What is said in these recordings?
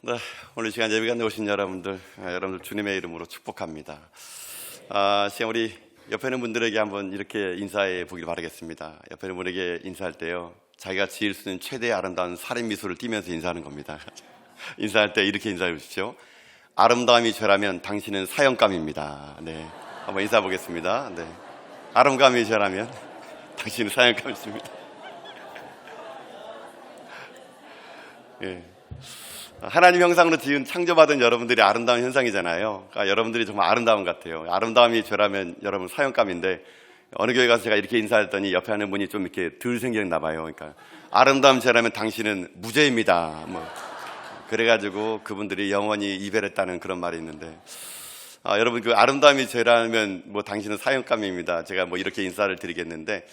네, 오늘 시간 예배관에 오신 여러분들 주님의 이름으로 축복합니다. 시간 우리 옆에 있는 분들에게 한번 이렇게 인사해 보길 바라겠습니다. 옆에 있는 분에게 인사할 때요, 자기가 지을 수 있는 최대의 아름다운 살인 미소를 띠면서 인사하는 겁니다. 인사할 때 이렇게 인사해 주십시오. 아름다움이 죄라면 당신은 사형감입니다. 네, 한번 인사해 보겠습니다. 네, 아름다움이 죄라면 당신은 사형감입니다. 예. 하나님 형상으로 지은 창조받은 여러분들이 아름다운 현상이잖아요. 그러니까 여러분들이 정말 아름다운 것 같아요. 아름다움이 죄라면 여러분 사형감인데, 어느 교회 가서 제가 이렇게 인사했더니 옆에 하는 분이 좀 이렇게 덜 생겼나 봐요. 그러니까 아름다움 죄라면 당신은 무죄입니다. 그래가지고 그분들이 영원히 이별했다는 그런 말이 있는데, 여러분 그 아름다움이 죄라면 당신은 사형감입니다. 제가 이렇게 인사를 드리겠는데,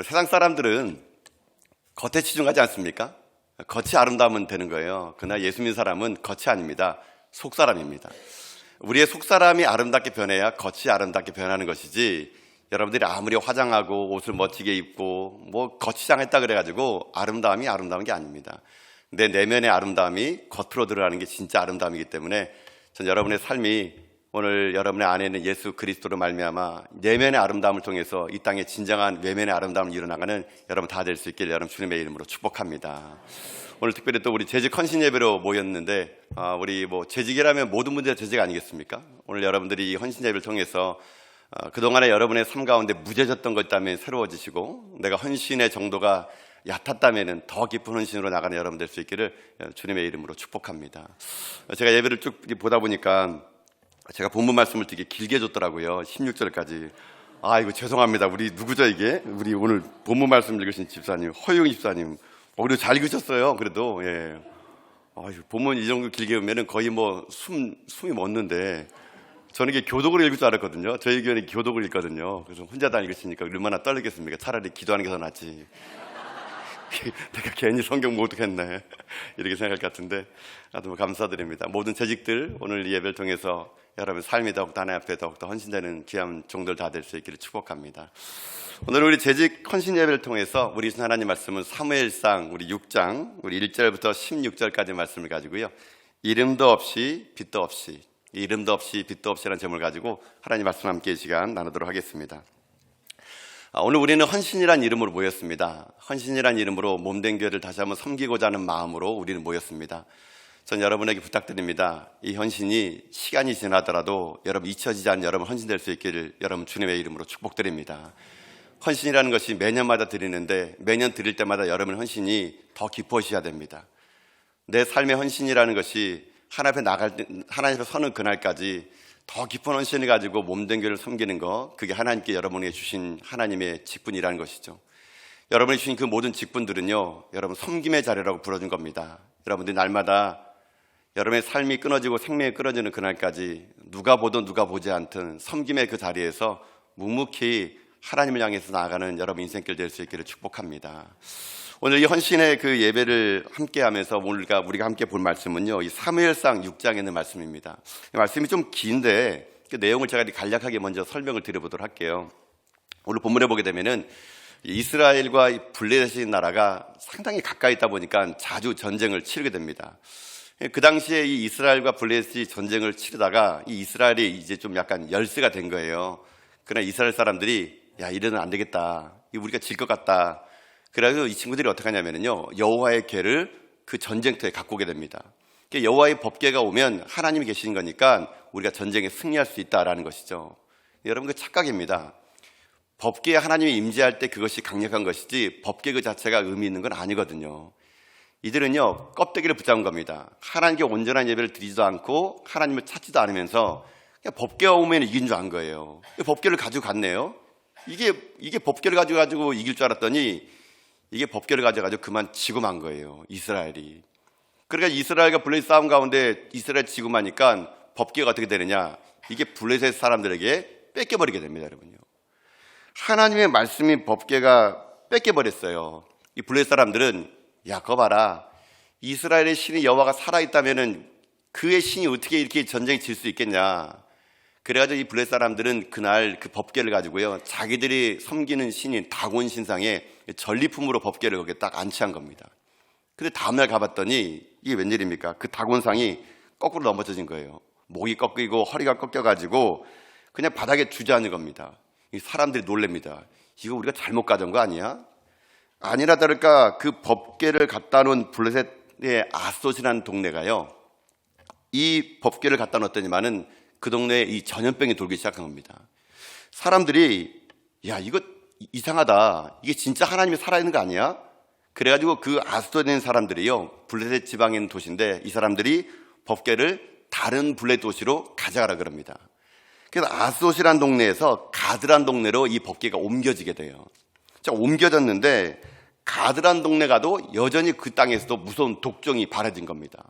세상 사람들은 겉에 치중하지 않습니까? 겉이 아름다우면 되는 거예요. 그러나 예수 믿는 사람은 겉이 아닙니다. 속사람입니다. 우리의 속사람이 아름답게 변해야 겉이 아름답게 변하는 것이지, 여러분들이 아무리 화장하고 옷을 멋지게 입고 거치장했다 그래가지고 아름다움이 아름다운 게 아닙니다. 내 내면의 아름다움이 겉으로 드러나는 게 진짜 아름다움이기 때문에, 전 여러분의 삶이 오늘 여러분의 안에 있는 예수 그리스도로 말미암아 내면의 아름다움을 통해서 이 땅에 진정한 외면의 아름다움을 이뤄나가는 여러분 다 될 수 있길 여러분 주님의 이름으로 축복합니다. 오늘 특별히 또 우리 재직 헌신 예배로 모였는데, 우리 재직이라면 모든 문제가 재직 아니겠습니까? 오늘 여러분들이 이 헌신 예배를 통해서 그동안에 여러분의 삶 가운데 무뎌졌던 것 있다면 새로워지시고, 내가 헌신의 정도가 얕았다면 더 깊은 헌신으로 나가는 여러분 될 수 있기를 주님의 이름으로 축복합니다. 제가 예배를 쭉 보다 보니까 제가 본문 말씀을 되게 길게 줬더라고요. 16절까지. 이거 죄송합니다. 우리 누구죠 이게? 우리 오늘 본문 말씀 읽으신 집사님, 허용 집사님. 그래도 잘 읽으셨어요. 그래도 예. 본문 이 정도 길게 보면은 거의 숨이 멎는데, 저는 이게 교독을 읽을 줄 알았거든요. 저희 교회는 교독을 읽거든요. 그래서 혼자 다 읽으시니까 얼마나 떨리겠습니까? 차라리 기도하는 게 더 낫지. 내가 괜히 성경 못 읽겠네 이렇게 생각할 것 같은데, 너무 감사드립니다. 모든 재직들 오늘 이 예배를 통해서 여러분 삶이 더욱더 하나님 앞에 더욱더 헌신되는 귀한 종들 다 될 수 있기를 축복합니다. 오늘 우리 재직 헌신 예배를 통해서 우리 하나님 말씀은 사무엘상 우리 6장 우리 1절부터 16절까지 말씀을 가지고요, 이름도 없이 빛도 없이, 이름도 없이 빛도 없이라는 제목을 가지고 하나님 말씀 함께 이 시간 나누도록 하겠습니다. 오늘 우리는 헌신이란 이름으로 모였습니다. 헌신이란 이름으로 몸된 교회를 다시 한번 섬기고자 하는 마음으로 우리는 모였습니다. 전 여러분에게 부탁드립니다. 이 헌신이 시간이 지나더라도 여러분 잊혀지지 않는 여러분 헌신될 수 있기를 여러분 주님의 이름으로 축복드립니다. 헌신이라는 것이 매년마다 드리는데, 매년 드릴 때마다 여러분 헌신이 더 깊어지셔야 됩니다. 내 삶의 헌신이라는 것이 하나님 앞에 서는 그날까지 더 깊은 헌신을 가지고 몸된 교회를 섬기는 것, 그게 하나님께 여러분에게 주신 하나님의 직분이라는 것이죠. 여러분이 주신 그 모든 직분들은요, 여러분 섬김의 자리라고 불러준 겁니다. 여러분들이 날마다 여러분의 삶이 끊어지고 생명이 끊어지는 그날까지 누가 보든 누가 보지 않든 섬김의 그 자리에서 묵묵히 하나님을 향해서 나아가는 여러분 인생길 될 수 있기를 축복합니다. 오늘 이 헌신의 그 예배를 함께 하면서 우리가 함께 볼 말씀은요, 이 사무엘상 6장에 있는 말씀입니다. 이 말씀이 좀 긴데 그 내용을 제가 간략하게 먼저 설명을 드려보도록 할게요. 오늘 본문에 보게 되면은 이스라엘과 블레셋 나라가 상당히 가까이 있다 보니까 자주 전쟁을 치르게 됩니다. 그 당시에 이 이스라엘과 블레셋이 전쟁을 치르다가 이 이스라엘이 이제 좀 약간 열세가 된 거예요. 그러나 이스라엘 사람들이 이래는 안 되겠다, 우리가 질 것 같다. 그래서 이 친구들이 어떻게 하냐면요, 여호와의 궤를 그 전쟁터에 갖고 오게 됩니다. 여호와의 법궤가 오면 하나님이 계시는 거니까 우리가 전쟁에 승리할 수 있다라는 것이죠. 여러분, 그 착각입니다. 법궤에 하나님이 임재할 때 그것이 강력한 것이지 법궤 그 자체가 의미 있는 건 아니거든요. 이들은요, 껍데기를 붙잡은 겁니다. 하나님께 온전한 예배를 드리지도 않고 하나님을 찾지도 않으면서 그냥 법궤가 오면 이긴 줄 안 거예요. 법궤를 가지고 갔네요. 이게 법궤를 가지고 이길 줄 알았더니 이게 법궤를 가져가지고 그만 지고 만 거예요, 이스라엘이. 그러니까 이스라엘과 블레셋 싸움 가운데 이스라엘 지고 마니까 법궤가 어떻게 되느냐, 이게 블레셋 사람들에게 뺏겨버리게 됩니다. 여러분요, 하나님의 말씀인 법궤가 뺏겨버렸어요. 이 블레셋 사람들은 그거 봐라, 이스라엘의 신이 여호와가 살아있다면은 그의 신이 어떻게 이렇게 전쟁에 질 수 있겠냐. 그래가지고 이 블레셋 사람들은 그날 그 법궤를 가지고요, 자기들이 섬기는 신인 다곤 신상에 전리품으로 법궤를 거기에 딱 안치한 겁니다. 근데 다음날 가봤더니 이게 웬일입니까? 그 다곤상이 거꾸로 넘어져진 거예요. 목이 꺾이고 허리가 꺾여가지고 그냥 바닥에 주저앉은 겁니다. 사람들이 놀랍니다. 이거 우리가 잘못 가져온 거 아니야? 아니라 다를까 그 법궤를 갖다 놓은 블레셋의 아스돗이라는 동네가요, 이 법궤를 갖다 놓았더니만은 그 동네에 이 전염병이 돌기 시작한 겁니다. 사람들이 야, 이거 이상하다, 이게 진짜 하나님이 살아있는 거 아니야? 그래가지고 그 아스돗에 있는 사람들이요, 블레셋 지방에 있는 도시인데 이 사람들이 법궤를 다른 블레셋 도시로 가져가라 그럽니다. 그래서 아스돗이라는 동네에서 가드란 동네로 이 법궤가 옮겨지게 돼요. 자, 옮겨졌는데 가드란 동네 가도 여전히 그 땅에서도 무서운 독종이 발해진 겁니다.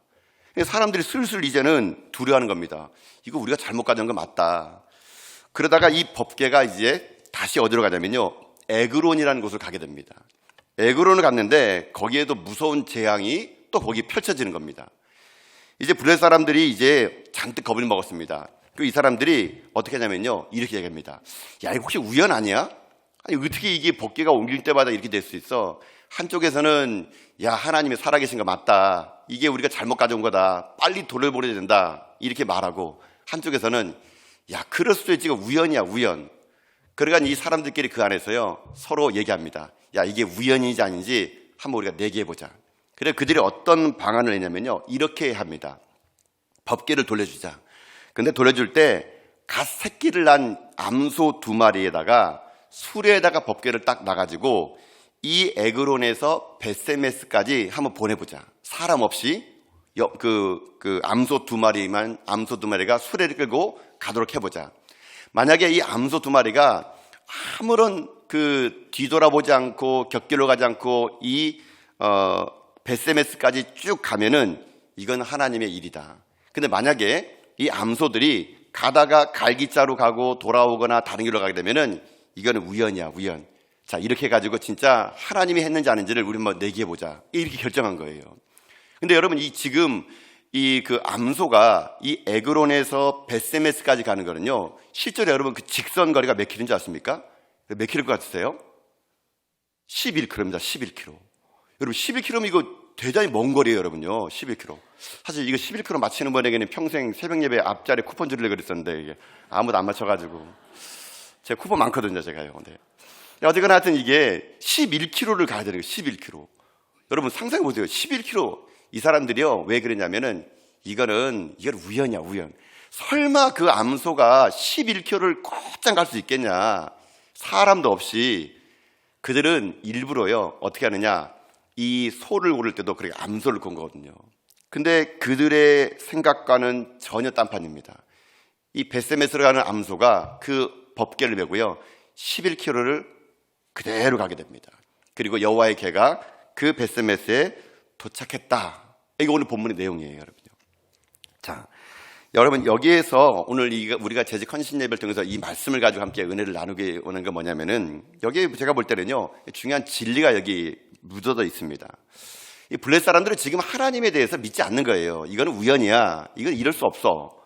사람들이 슬슬 이제는 두려워하는 겁니다. 이거 우리가 잘못 가져온 거 맞다. 그러다가 이 법궤가 이제 다시 어디로 가냐면요, 에그론이라는 곳을 가게 됩니다. 에그론을 갔는데 거기에도 무서운 재앙이 또 거기 펼쳐지는 겁니다. 이제 블레셋 사람들이 이제 잔뜩 겁을 먹었습니다. 이 사람들이 어떻게 하냐면요, 이렇게 얘기합니다. 야, 이거 혹시 우연 아니야? 아니, 어떻게 이게 법궤가 옮길 때마다 이렇게 될 수 있어? 한쪽에서는 야, 하나님이 살아계신 거 맞다, 이게 우리가 잘못 가져온 거다, 빨리 돌려보내야 된다, 이렇게 말하고, 한쪽에서는 야, 그럴 수도 있지, 이거 우연이야, 우연. 그러니까 이 사람들끼리 그 안에서요 서로 얘기합니다. 야, 이게 우연인지 아닌지 한번 우리가 내기해보자. 그래 그들이 어떤 방안을 내냐면요, 이렇게 합니다. 법궤를 돌려주자. 근데 돌려줄 때 갓 새끼를 낳은 암소 2마리에다가 수레에다가 법궤를 딱 놔가지고 이 에그론에서 벳세메스까지 한번 보내보자. 사람 없이 암소 2마리만, 암소 2마리가 수레를 끌고 가도록 해보자. 만약에 이 암소 2마리가 아무런 뒤돌아보지 않고 곁길로 가지 않고 이 벳세메스까지 쭉 가면은 이건 하나님의 일이다. 근데 만약에 이 암소들이 가다가 갈기자로 가고 돌아오거나 다른 길로 가게 되면은 이거는 우연이야, 우연. 자, 이렇게 해가지고 진짜 하나님이 했는지 아닌지를 우리 한번 내기해보자, 이렇게 결정한 거예요. 근데 여러분, 지금 그 암소가 이 에그론에서 벳세메스까지 가는 거는요, 실제로 여러분 그 직선 거리가 몇 킬로인지 아십니까? 몇 킬로일 것 같으세요? 11km입니다. 11km. 여러분 11km면 이거 대단히 먼 거리예요, 여러분요. 11km. 사실 이거 11km 맞히는 분에게는 평생 새벽 예배 앞자리 쿠폰 주려고 그랬었는데 이게 아무도 안 맞춰가지고, 제가 쿠폰 많거든요, 제가요. 네. 어쨌거나 하여튼 이게 11km를 가야 되는 거예요. 11km. 여러분 상상해 보세요. 11km. 이 사람들이요, 왜 그러냐면은 이건 우연이야, 우연. 설마 그 암소가 11km를 곧장 갈 수 있겠냐? 사람도 없이. 그들은 일부러요, 어떻게 하느냐, 이 소를 고를 때도 그렇게 암소를 건 거거든요. 근데 그들의 생각과는 전혀 딴판입니다. 이 벳세메스로 가는 암소가 그 법궤를 메고요 11km를 그대로 가게 됩니다. 그리고 여호와의 개가 그 벳세메스에 도착했다. 이게 오늘 본문의 내용이에요, 여러분요. 자, 여러분, 여기에서 오늘 우리가 재직 헌신 예배를 통해서 이 말씀을 가지고 함께 은혜를 나누게 오는 건 뭐냐면은, 여기 제가 볼 때는요, 중요한 진리가 여기 묻어져 있습니다. 이 블레셋 사람들은 지금 하나님에 대해서 믿지 않는 거예요. 이거는 우연이야, 이건 이럴 수 없어.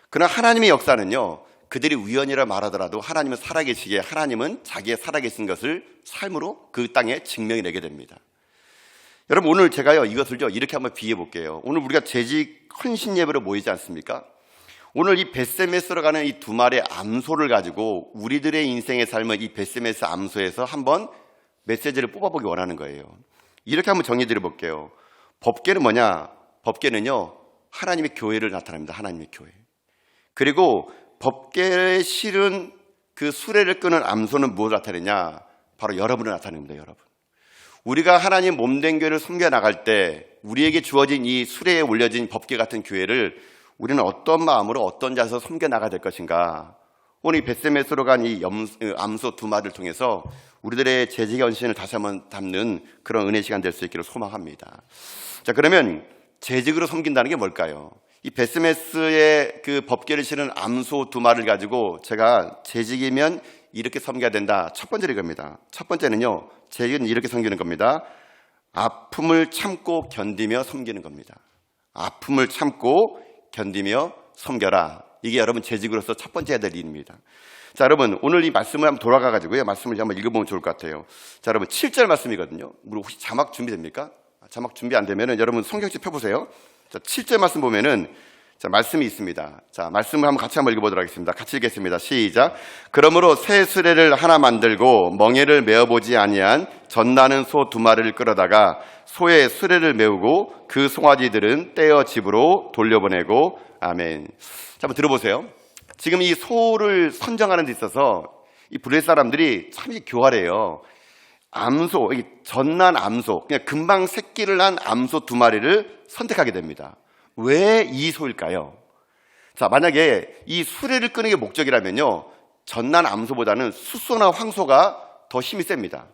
그러나 하나님의 역사는요, 그들이 우연이라 말하더라도 하나님은 살아계시기에 하나님은 자기의 살아계신 것을 삶으로 그 땅에 증명해내게 됩니다. 여러분, 오늘 제가요 이것을요 이렇게 한번 비유해 볼게요. 오늘 우리가 재직 헌신 예배로 모이지 않습니까? 오늘 이 벳세메스로 가는 이 2마리의 암소를 가지고 우리들의 인생의 삶을 이 벳세메스 암소에서 한번 메시지를 뽑아보기 원하는 거예요. 이렇게 한번 정리해 드려 볼게요. 법궤는 뭐냐? 법궤는요, 하나님의 교회를 나타냅니다. 하나님의 교회. 그리고 법궤에 실은 그 수레를 끄는 암소는 무엇을 나타내냐? 바로 여러분을 나타냅니다. 여러분, 우리가 하나님 몸된 교회를 섬겨 나갈 때 우리에게 주어진 이 수레에 올려진 법궤 같은 교회를 우리는 어떤 마음으로 어떤 자세로 섬겨 나가야 될 것인가? 오늘 이 벳세메스로 간 이 암소 2마리를 통해서 우리들의 재직 헌신을 다시 한번 담는 그런 은혜 시간 될 수 있기를 소망합니다. 자, 그러면 재직으로 섬긴다는 게 뭘까요? 이 벳세메스의 그 법궤를 실은 암소 2마리를 가지고 제가 재직이면 이렇게 섬겨야 된다. 첫 번째는 이겁니다. 첫 번째는요, 재직은 이렇게 섬기는 겁니다. 아픔을 참고 견디며 섬기는 겁니다. 아픔을 참고 견디며 섬겨라. 이게 여러분 재직으로서 첫 번째 해야 될 일입니다. 자, 여러분, 오늘 이 말씀을 한번 돌아가가지고요, 말씀을 한번 읽어보면 좋을 것 같아요. 자, 여러분, 7절 말씀이거든요. 우리 혹시 자막 준비됩니까? 자막 준비 안 되면은 여러분 성경책 펴보세요. 자, 7절 말씀 보면은 자, 말씀이 있습니다. 자, 말씀을 같이 한번 읽어보도록 하겠습니다. 같이 읽겠습니다. 시작. 그러므로 새 수레를 하나 만들고 멍에를 메어보지 아니한 젖나는 소 2마리를 끌어다가 소의 수레를 메우고 그 송아지들은 떼어 집으로 돌려보내고 아멘. 자, 한번 들어보세요. 지금 이 소를 선정하는 데 있어서 이 블레셋 사람들이 참 교활해요. 암소, 젖난 암소, 그냥 금방 새끼를 난 암소 2마리를 선택하게 됩니다. 왜 이 소일까요? 자, 만약에 이 수레를 끄는 게 목적이라면요, 젖난 암소보다는 숫소나 황소가 더 힘이 셉니다.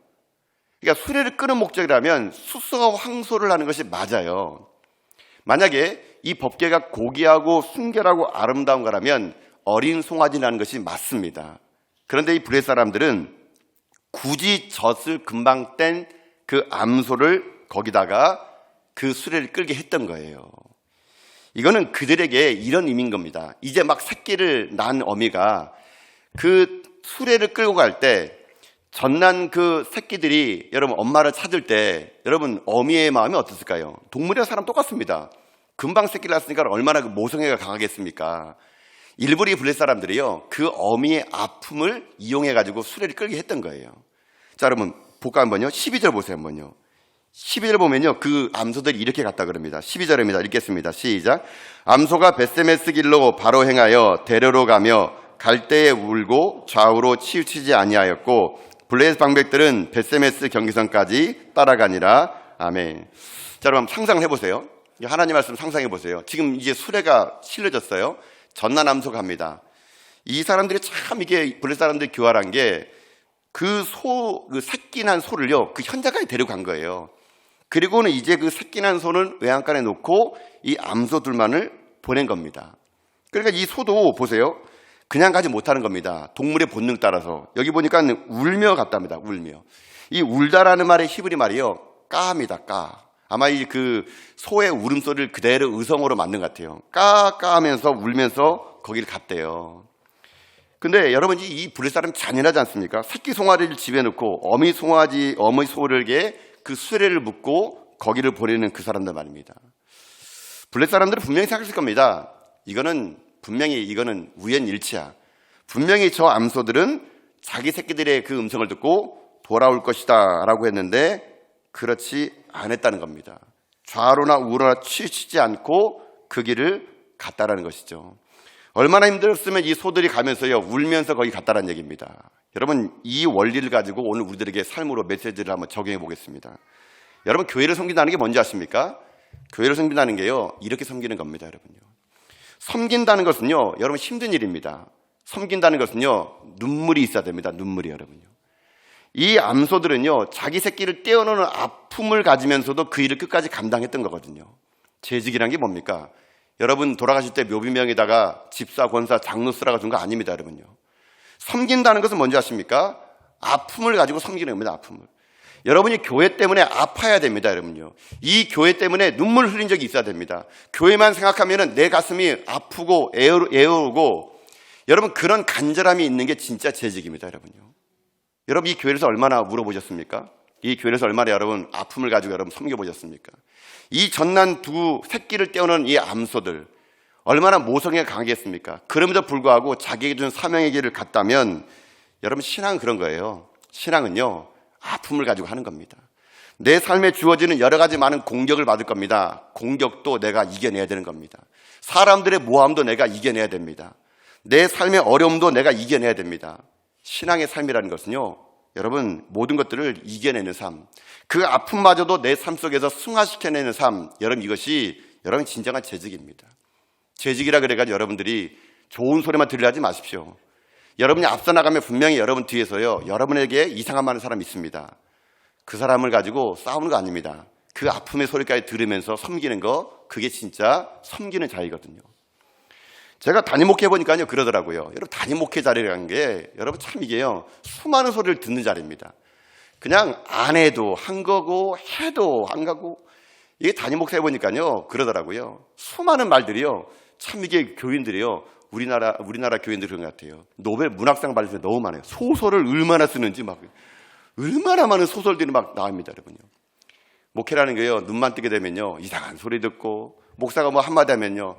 그러니까 수레를 끄는 목적이라면 숫소와 황소를 하는 것이 맞아요. 만약에 이 법궤가 고귀하고 순결하고 아름다운 거라면 어린 송아지라는 것이 맞습니다. 그런데 이 블레셋 사람들은 굳이 젖을 금방 뗀 그 암소를 거기다가 그 수레를 끌게 했던 거예요. 이거는 그들에게 이런 의미인 겁니다. 이제 막 새끼를 낳은 어미가 그 수레를 끌고 갈 때 젖난 그 새끼들이 여러분 엄마를 찾을 때 여러분 어미의 마음이 어땠을까요? 동물이랑 사람 똑같습니다. 금방 새끼를 낳았으니까 얼마나 그 모성애가 강하겠습니까? 일부러 이 블레셋 사람들이요, 그 어미의 아픔을 이용해가지고 수레를 끌게 했던 거예요. 자, 여러분, 볼까 한번요? 12절 보세요, 한번요. 12절 보면요, 그 암소들이 이렇게 갔다 그럽니다. 12절입니다. 읽겠습니다. 시작. 암소가 벳세메스 길로 바로 행하여 대로로 가며 갈대에 울고 좌우로 치우치지 아니하였고 블레셋 방백들은 벳세메스 경기선까지 따라가니라. 아멘. 자, 여러분, 상상을 해보세요. 하나님 말씀 상상해보세요. 지금 이제 수레가 실려졌어요. 젖난 암소 갑니다. 이 사람들이 참 이게 블레셋 사람들이 교활한 게 그 새끼 난 소를요, 그 현장까지 데려간 거예요. 그리고는 이제 그 새끼 난 소는 외양간에 놓고 이 암소들만을 보낸 겁니다. 그러니까 이 소도 보세요. 그냥 가지 못하는 겁니다. 동물의 본능 따라서. 여기 보니까 울며 갔답니다. 울며. 이 울다라는 말의 히브리 말이요, 까입니다. 까. 아마 이 그 소의 울음소리를 그대로 의성어로 만든 것 같아요. 까하면서 울면서 거기를 갔대요. 근데 여러분, 이 블레셋 사람 잔인하지 않습니까? 새끼 송아지를 집에 넣고 어미 소에게 그 수레를 묶고 거기를 보내는 그 사람들 말입니다. 블레셋 사람들은 분명히 생각했을 겁니다. 이거는 우연일치야. 분명히 저 암소들은 자기 새끼들의 그 음성을 듣고 돌아올 것이다 라고 했는데 그렇지 않았다는 겁니다. 좌로나 우로나 치우치지 않고 그 길을 갔다라는 것이죠. 얼마나 힘들었으면 이 소들이 가면서요, 울면서 거기 갔다라는 얘기입니다. 여러분, 이 원리를 가지고 오늘 우리들에게 삶으로 메시지를 한번 적용해 보겠습니다. 여러분, 교회를 섬긴다는 게 뭔지 아십니까? 교회를 섬긴다는 게요, 이렇게 섬기는 겁니다, 여러분요. 섬긴다는 것은요, 여러분 힘든 일입니다. 섬긴다는 것은요, 눈물이 있어야 됩니다. 눈물이, 여러분요. 이 암소들은요, 자기 새끼를 떼어놓는 아픔을 가지면서도 그 일을 끝까지 감당했던 거거든요. 재직이란 게 뭡니까? 여러분 돌아가실 때 묘비명에다가 집사, 권사, 장로 쓰라고 준 거 아닙니다, 여러분요. 섬긴다는 것은 뭔지 아십니까? 아픔을 가지고 섬기는 겁니다, 아픔을. 여러분이 교회 때문에 아파야 됩니다, 여러분요. 이 교회 때문에 눈물 흘린 적이 있어야 됩니다. 교회만 생각하면 내 가슴이 아프고 애어오고, 여러분 그런 간절함이 있는 게 진짜 재직입니다, 여러분요. 여러분 이 교회에서 얼마나 물어보셨습니까? 이 교회에서 얼마나 여러분 아픔을 가지고 여러분 섬겨보셨습니까? 이 젖난 2 새끼를 떼어놓은 이 암소들 얼마나 모성애가 강하겠습니까? 그럼에도 불구하고 자기에게 준 사명의 길을 갔다면, 여러분 신앙은 그런 거예요. 신앙은요, 아픔을 가지고 하는 겁니다. 내 삶에 주어지는 여러 가지 많은 공격을 받을 겁니다. 공격도 내가 이겨내야 되는 겁니다. 사람들의 모함도 내가 이겨내야 됩니다. 내 삶의 어려움도 내가 이겨내야 됩니다. 신앙의 삶이라는 것은요, 여러분 모든 것들을 이겨내는 삶, 그 아픔마저도 내 삶 속에서 승화시켜내는 삶, 여러분 이것이 여러분 진정한 재직입니다. 재직이라 그래가지고 여러분들이 좋은 소리만 들으려 하지 마십시오. 여러분이 앞서 나가면 분명히 여러분 뒤에서요, 여러분에게 이상한 많은 사람이 있습니다. 그 사람을 가지고 싸우는 거 아닙니다. 그 아픔의 소리까지 들으면서 섬기는 거, 그게 진짜 섬기는 자이거든요. 제가 담임 목회 해보니까요, 그러더라고요. 여러분 담임 목회 자리라는 게 여러분 참 이게요, 수많은 소리를 듣는 자리입니다. 그냥 안 해도 한 거고 해도 한 거고, 이게 담임 목회 해보니까요 그러더라고요. 수많은 말들이요, 참 이게 교인들이요, 우리나라 교인들 그런 것 같아요. 노벨 문학상 받을 때 너무 많아요. 소설을 얼마나 쓰는지 막 얼마나 많은 소설들이 막 나옵니다, 여러분요. 목회라는 게요, 눈만 뜨게 되면요, 이상한 소리 듣고, 목사가 뭐 한마디 하면요,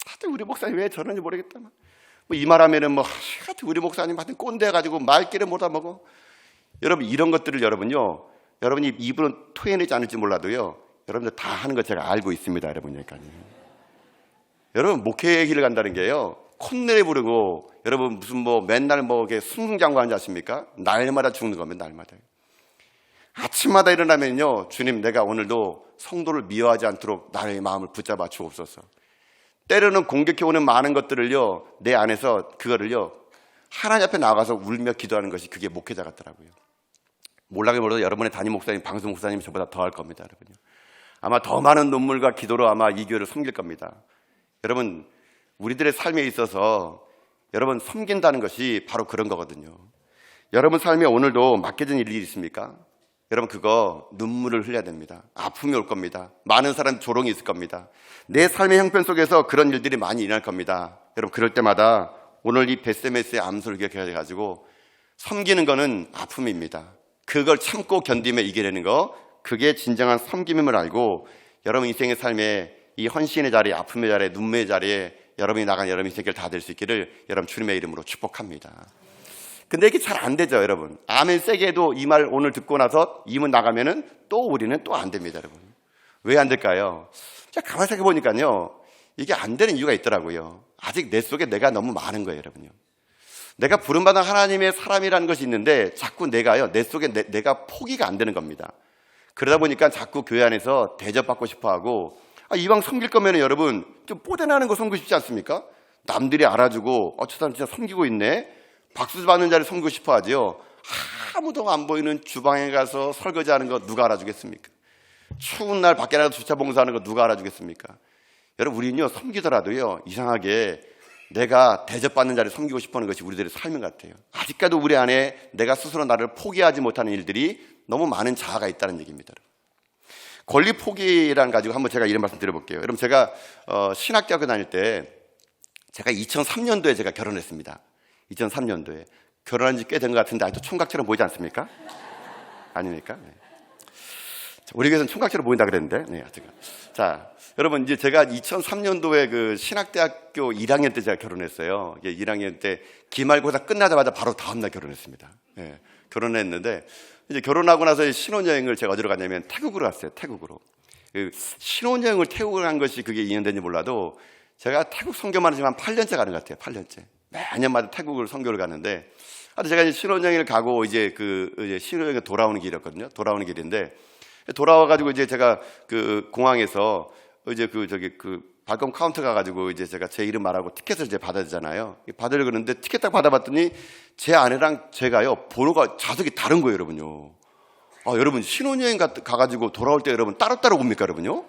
하여튼 우리 목사님 왜 저러는지 모르겠다. 뭐 이 말 하면은 뭐, 하여튼 우리 목사님 하여튼 꼰대 해가지고 말귀를 못 알아먹어. 여러분, 이런 것들을 여러분요, 여러분이 입으로 토해내지 않을지 몰라도요, 여러분들 다 하는 거 제가 알고 있습니다, 여러분. 그러니까. 여러분, 목회의 길을 간다는 게요, 콧노래 부르고, 여러분 무슨 뭐 맨날 뭐 이렇게 승승장구하는지 아십니까? 날마다 죽는 겁니다, 날마다. 아침마다 일어나면요, 주님, 내가 오늘도 성도를 미워하지 않도록 나의 마음을 붙잡아 주옵소서. 때로는 공격해오는 많은 것들을요, 내 안에서 그거를요, 하나님 앞에 나가서 울며 기도하는 것이 그게 목회자 같더라고요. 몰라게 몰라도 여러분의 담임 목사님, 방송 목사님이 저보다 더 할 겁니다, 여러분요. 아마 더 많은 눈물과 기도로 아마 이 교회를 섬길 겁니다. 여러분, 우리들의 삶에 있어서 여러분 섬긴다는 것이 바로 그런 거거든요. 여러분 삶에 오늘도 맡겨진 일이 있습니까? 여러분, 그거 눈물을 흘려야 됩니다. 아픔이 올 겁니다. 많은 사람 조롱이 있을 겁니다. 내 삶의 형편 속에서 그런 일들이 많이 일어날 겁니다. 여러분, 그럴 때마다 오늘 이 베세메스의 암소를 기억해가지고 섬기는 거는 아픔입니다. 그걸 참고 견디며 이겨내는 거, 그게 진정한 섬김임을 알고 여러분 인생의 삶에 이 헌신의 자리에, 아픔의 자리에, 눈물의 자리에 여러분이 나간 여러분 인생길 다 될 수 있기를 여러분 주님의 이름으로 축복합니다. 근데 이게 잘 안 되죠, 여러분. 아멘 세게 해도 이 말 오늘 듣고 나서 이문 나가면은 또 우리는 또 안 됩니다, 여러분. 왜 안 될까요? 제가 가만히 생각해 보니까요, 이게 안 되는 이유가 있더라고요. 아직 내 속에 내가 너무 많은 거예요, 여러분요. 내가 부름받은 하나님의 사람이라는 것이 있는데 자꾸 내가요, 내 속에 내가 포기가 안 되는 겁니다. 그러다 보니까 자꾸 교회 안에서 대접받고 싶어 하고, 이왕 섬길 거면 여러분 좀 뽀대나는 거 섬기고 싶지 않습니까? 남들이 알아주고 저 사람 진짜 섬기고 있네, 박수 받는 자를 섬기고 싶어 하지요. 아무도 안 보이는 주방에 가서 설거지하는 거 누가 알아주겠습니까? 추운 날 밖에 나가서 주차 봉사하는 거 누가 알아주겠습니까? 여러분, 우리는요, 섬기더라도요, 이상하게 내가 대접받는 자를 섬기고 싶어하는 것이 우리들의 삶인 것 같아요. 아직까지 우리 안에 내가 스스로 나를 포기하지 못하는 일들이 너무 많은 자아가 있다는 얘기입니다. 권리 포기라는 가지고 한번 제가 이런 말씀 드려볼게요. 여러분, 제가 신학대학교 다닐 때 제가 2003년도에 제가 결혼했습니다. 2003년도에 결혼한 지 꽤 된 것 같은데 아직도 총각처럼 보이지 않습니까? 아닙니까? 네. 우리 교회에서는 총각처럼 보인다 그랬는데, 네, 자, 여러분, 이제 제가 2003년도에 그 신학대학교 1학년 때 제가 결혼했어요. 1학년 때 기말고사 끝나자마자 바로 다음날 결혼했습니다. 네, 결혼했는데, 이제 결혼하고 나서 신혼여행을 제가 어디로 갔냐면 태국으로 갔어요. 태국으로. 신혼여행을 태국으로 간 것이 그게 인연된지 몰라도 제가 태국 선교만 하지만 8년째 가는 것 같아요. 8년째. 매년마다 태국을 선교를 가는데, 제가 이제 신혼여행을 가고 이제 이제 신혼여행 돌아오는 길이었거든요. 돌아오는 길인데, 돌아와가지고 이제 제가 그 공항에서 이제 발권 카운터 가가지고 이제 제가 제 이름 말하고 티켓을 이제 받아야 되잖아요. 받으려고 그러는데 티켓 딱 받아봤더니 제 아내랑 제가요, 번호가 좌석이 다른 거예요, 여러분요. 여러분, 신혼여행 가가지고 돌아올 때 여러분 따로따로 옵니까, 여러분요?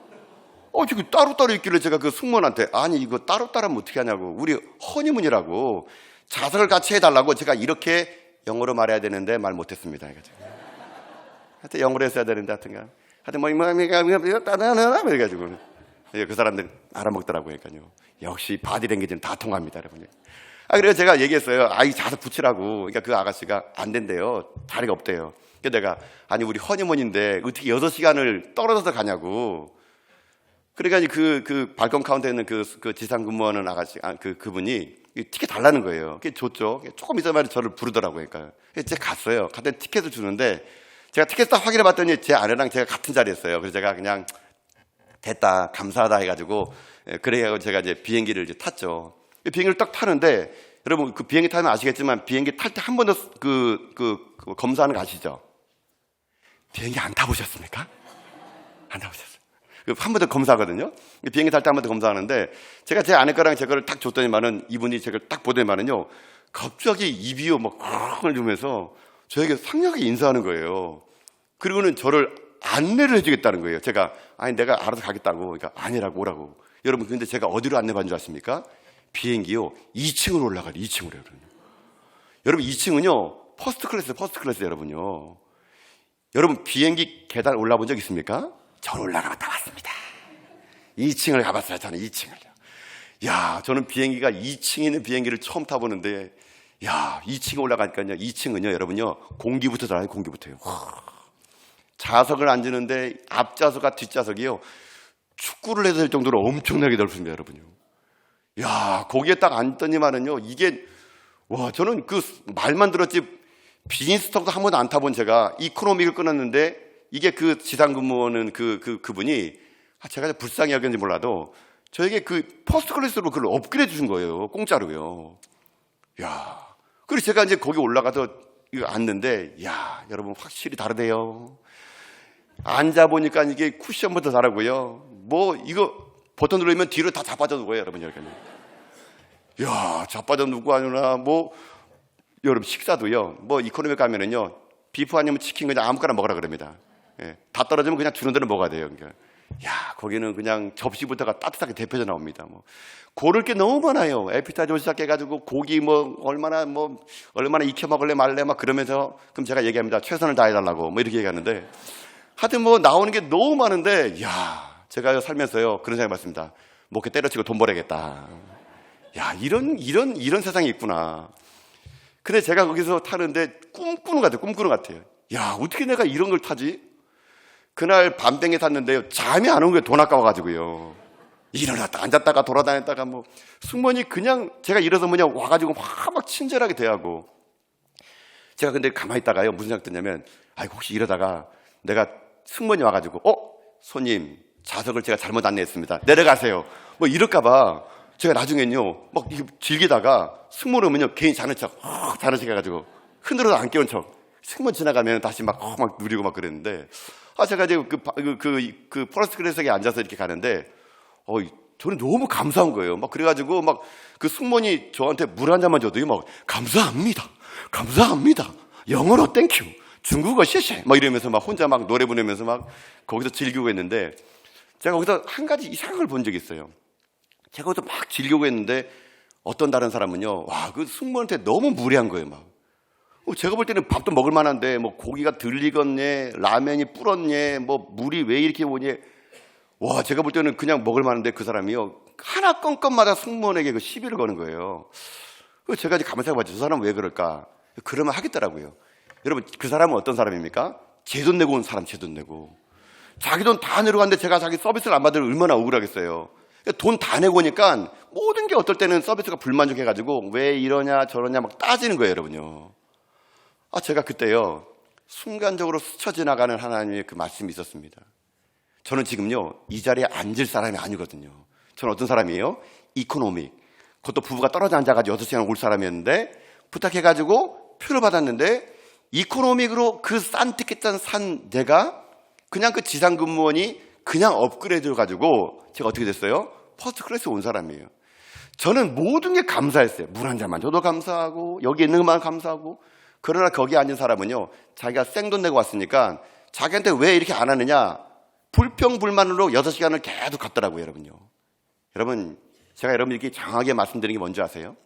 지금 따로따로 있길래 제가 그 승무원한테, 아니, 이거 따로따로 하면 어떻게 하냐고. 우리 허니문이라고 좌석을 같이 해달라고 제가 이렇게 영어로 말해야 되는데 말 못했습니다. 하여튼 영어로 했어야 되는데 하여튼간. 하여튼 이래가지고. 그 사람들 알아먹더라고요. 그러니까요. 역시 바디랭귀지는 다 통합니다, 여러분. 그래서 제가 얘기했어요. 이 좌석 붙이라고. 그러니까 그 아가씨가 안 된대요. 자리가 없대요. 그래서 내가, 아니, 우리 허니문인데 어떻게 6시간을 떨어져서 가냐고. 그러니까 그 발권 카운터에 있는 그 지상 근무하는 아가씨, 그분이 티켓 달라는 거예요. 그게 줬죠. 조금 있자마자 저를 부르더라고요. 그러니까 제가 갔어요. 갔더니 티켓을 주는데 제가 티켓 딱 확인해 봤더니 제 아내랑 제가 같은 자리였어요. 그래서 제가 그냥 됐다, 감사하다 해가지고, 그래가지고 제가 이제 비행기를 이제 탔죠. 비행기를 딱 타는데, 여러분, 그 비행기 타면 아시겠지만, 비행기 탈 때 한 번 더 검사하는 거 아시죠? 비행기 안 타보셨습니까? 안 타보셨어요. 한 번 더 검사하거든요. 비행기 탈 때 한 번 더 검사하는데, 제가 제 아내 거랑 제 거를 딱 줬더니만은, 이분이 제 걸 딱 보더니만은요, 갑자기 입이요, 막, 콱 흘리면서 저에게 상냥하게 인사하는 거예요. 그리고는 저를 안내를 해주겠다는 거예요. 제가, 아니, 내가 알아서 가겠다고. 그러니까 아니라고 오라고. 여러분, 근데 제가 어디로 안내받은 줄 아십니까? 비행기요, 2층으로 올라가요. 2층으로. 여러분, 2층은요, 퍼스트 클래스 여러분요. 여러분, 비행기 계단 올라본 적 있습니까? 저는 올라가봤다 왔습니다. 2층을 가봤어요. 저는 2층을요. 야, 저는 비행기가 2층에 있는 비행기를 처음 타보는데, 야, 2층에 올라가니까요, 2층은요, 여러분요, 공기부터 들어가요. 공기부터요. 좌석을 앉는데 앞좌석과 뒷좌석이요, 축구를 해도 될 정도로 엄청나게 넓습니다, 여러분요. 야, 거기에 딱 앉더니만은요, 이게, 와, 저는 그 말만 들었지, 비즈니스석도 한 번도 안 타본 제가 이코노믹을 끊었는데, 이게 그 지상근무원은 그분이, 제가 불쌍히 여겼는지 몰라도, 저에게 그 퍼스트 클래스로 그걸 업그레이드 주신 거예요. 공짜로요. 야, 그리고 제가 이제 거기 올라가서 앉는데, 야, 여러분 확실히 다르대요. 앉아보니까 이게 쿠션부터 다르고요. 뭐, 이거 버튼 누르면 뒤로 다 자빠져 누워요, 여러분. 여기는. 야, 자빠져 누구 하느나, 뭐, 여러분 식사도요. 뭐, 이코노미 가면은요, 비프 아니면 치킨 그냥 아무거나 먹으라 그럽니다. 예, 다 떨어지면 그냥 주는 대로 먹어야 돼요. 그러니까. 야, 거기는 그냥 접시부터가 따뜻하게 데펴져 나옵니다. 뭐, 고를 게 너무 많아요. 에피타이저 시작해가지고 고기 얼마나 익혀 먹을래 말래 막 그러면서, 그럼 제가 얘기합니다. 최선을 다해달라고 뭐 이렇게 얘기하는데, 하여튼 뭐 나오는 게 너무 많은데, 야, 제가 살면서요 그런 생각이 맞습니다. 뭐 이렇게 때려치고 돈 벌어야겠다. 야, 이런 세상이 있구나. 근데 제가 거기서 타는데 꿈꾸는 것 같아요. 야, 어떻게 내가 이런 걸 타지? 그날 밤땡에 탔는데요, 잠이 안 온 거예요. 돈 아까워가지고요. 일어났다 앉았다가 돌아다녔다가 뭐, 승무원이 그냥 제가 일어서면 와가지고 막 친절하게 대하고, 제가 근데 가만히 있다가요 무슨 생각 드냐면, 아이고 혹시 이러다가 내가 승무원이 와가지고 손님 좌석을 제가 잘못 안내했습니다, 내려가세요, 뭐 이럴까봐 제가 나중엔요 막 즐기다가 승무원 오면요 괜히 자는 척 해가지고 흔들어도 안 깨운 척, 승무원 지나가면 다시 막 누리고 막 그랬는데, 제가 이제 그 퍼스트 클래스에 앉아서 이렇게 가는데, 저는 너무 감사한 거예요. 막 그래가지고 막 그 승무원이 저한테 물 한 잔만 줘도요, 막 감사합니다, 영어로 땡큐, 중국어 셰셰 막 이러면서 막 혼자 막 노래 부르면서 막 거기서 즐기고 했는데, 제가 거기서 한 가지 이상한 걸 본 적이 있어요. 제가 거기서 막 즐기고 했는데 어떤 다른 사람은요, 와, 그 승무원한테 너무 무례한 거예요. 막 제가 볼 때는 밥도 먹을 만한데 뭐 고기가 덜 익었네, 라면이 불었네, 뭐 물이 왜 이렇게 오니, 와, 제가 볼 때는 그냥 먹을 만한데 그 사람이요 하나 건건마다 승무원에게 그 시비를 거는 거예요. 제가 이제 가만히 생각해봤죠. 저 사람은 왜 그럴까? 그러면 하겠더라고요. 여러분, 그 사람은 어떤 사람입니까? 제 돈 내고 온 사람, 제 돈 내고. 자기 돈 다 내러 갔는데 제가 자기 서비스를 안 받으면 얼마나 억울하겠어요. 돈 다 내고 오니까 모든 게 어떨 때는 서비스가 불만족해가지고 왜 이러냐 저러냐 막 따지는 거예요, 여러분요. 제가 그때요 순간적으로 스쳐 지나가는 하나님의 그 말씀이 있었습니다. 저는 지금요 이 자리에 앉을 사람이 아니거든요. 저는 어떤 사람이에요? 이코노믹, 그것도 부부가 떨어져 앉아가지고 6시간 올 사람이었는데, 부탁해가지고 표를 받았는데 이코노믹으로 그 싼 티켓 산 내가 그냥 그 지상근무원이 그냥 업그레이드를 가지고 제가 어떻게 됐어요? 퍼스트 클래스에 온 사람이에요. 저는 모든 게 감사했어요. 물 한 잔만 줘도 감사하고 여기 있는 것만 감사하고. 그러나 거기 앉은 사람은요 자기가 생돈 내고 왔으니까 자기한테 왜 이렇게 안 하느냐, 불평불만으로 6시간을 계속 갔더라고요, 여러분요. 여러분, 제가 여러분에게 장하게 말씀드리는 게 뭔지 아세요?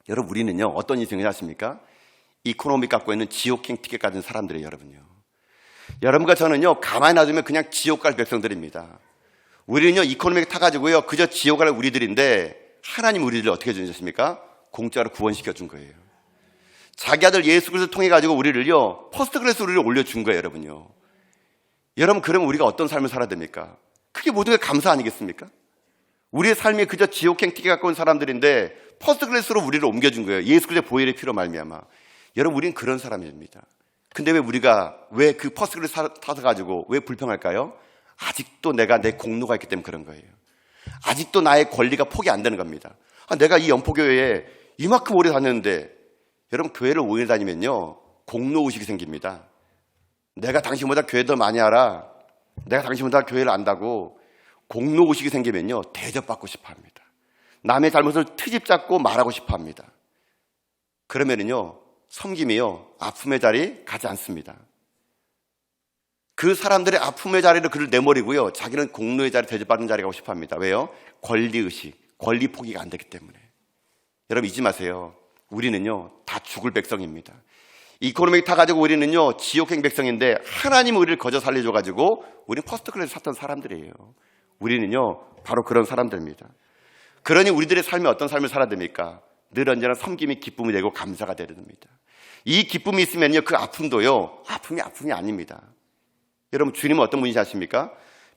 여러분, 우리는요 어떤 인생을 하십니까? 이코노믹 갖고 있는 지옥행 티켓 가진 사람들이에요, 여러분요. 여러분과 저는요 가만히 놔두면 그냥 지옥 갈 백성들입니다. 우리는요 이코노믹 타가지고요 그저 지옥 갈 우리들인데, 하나님 우리들을 어떻게 해주셨습니까? 공짜로 구원시켜 준 거예요. 자기 아들 예수 그리스도를 통해 가지고 우리를요 퍼스트 클래스 우리를 올려준 거예요, 여러분요. 여러분, 그러면 우리가 어떤 삶을 살아야 됩니까? 그게 모든 게 감사 아니겠습니까? 우리의 삶이 그저 지옥행 티켓 갖고 온 사람들인데 퍼스트 클래스로 우리를 옮겨준 거예요. 예수 그리스도의 보혈의 피로 말미암아. 여러분, 우리는 그런 사람입니다. 근데 왜 그 퍼스트 클래스 타서 가지고 왜 불평할까요? 아직도 내가 내 공로가 있기 때문에 그런 거예요. 아직도 나의 권리가 포기 안 되는 겁니다. 내가 이 연포교회에 이만큼 오래 다녔는데, 여러분, 교회를 5일 다니면요 공로의식이 생깁니다. 내가 당신보다 교회 더 많이 알아, 내가 당신보다 교회를 안다고 공로의식이 생기면요 대접받고 싶어합니다. 남의 잘못을 트집 잡고 말하고 싶어합니다. 그러면은요 섬김이요 아픔의 자리 가지 않습니다. 그 사람들의 아픔의 자리를 그를 내버리고요 자기는 공로의 자리, 대접받는 자리 가고 싶어합니다. 왜요? 권리의식, 권리 포기가 안 되기 때문에. 여러분, 잊지 마세요. 우리는요 다 죽을 백성입니다. 이코노믹 타가지고 우리는요 지옥행 백성인데, 하나님 우리를 거저 살려줘가지고 우리는 퍼스트 클래스 샀던 사람들이에요. 우리는요 바로 그런 사람들입니다. 그러니 우리들의 삶이 어떤 삶을 살아야 됩니까? 늘 언제나 섬김이 기쁨이 되고 감사가 되야 됩니다. 이 기쁨이 있으면요 그 아픔도요 아픔이 아닙니다. 여러분, 주님은 어떤 분이시 아십니까?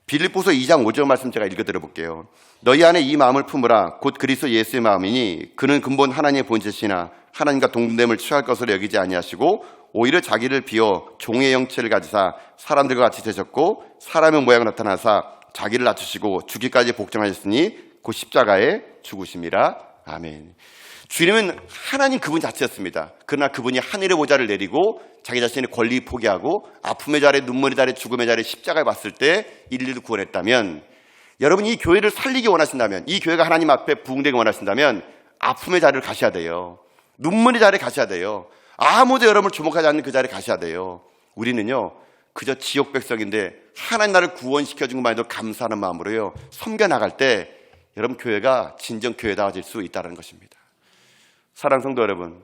빌립보서 2장 5절 말씀 제가 읽어드려 볼게요. 너희 안에 이 마음을 품으라. 곧 그리스도 예수의 마음이니 그는 근본 하나님의 본체시나 하나님과 동등됨을 취할 것으로 여기지 아니하시고 오히려 자기를 비워 종의 형체를 가지사 사람들과 같이 되셨고 사람의 모양으로 나타나사 자기를 낮추시고 죽기까지 복종하셨으니 곧 십자가에 죽으심이라. 아멘. 주님은 하나님 그분 자체였습니다. 그러나 그분이 하늘의 보좌를 내리고 자기 자신의 권리 포기하고 아픔의 자리에 눈물의 자리에 죽음의 자리에 십자가에 봤을 때 인류를 구원했다면, 여러분이 이 교회를 살리기 원하신다면, 이 교회가 하나님 앞에 부흥되기 원하신다면 아픔의 자리를 가셔야 돼요. 눈물의 자리에 가셔야 돼요. 아무도 여러분을 주목하지 않는 그 자리에 가셔야 돼요. 우리는요 그저 지옥 백성인데 하나님 나를 구원시켜준 것만 해도 감사하는 마음으로요 섬겨나갈 때 여러분 교회가 진정 교회다워질 수 있다는 것입니다. 사랑하는 성도 여러분,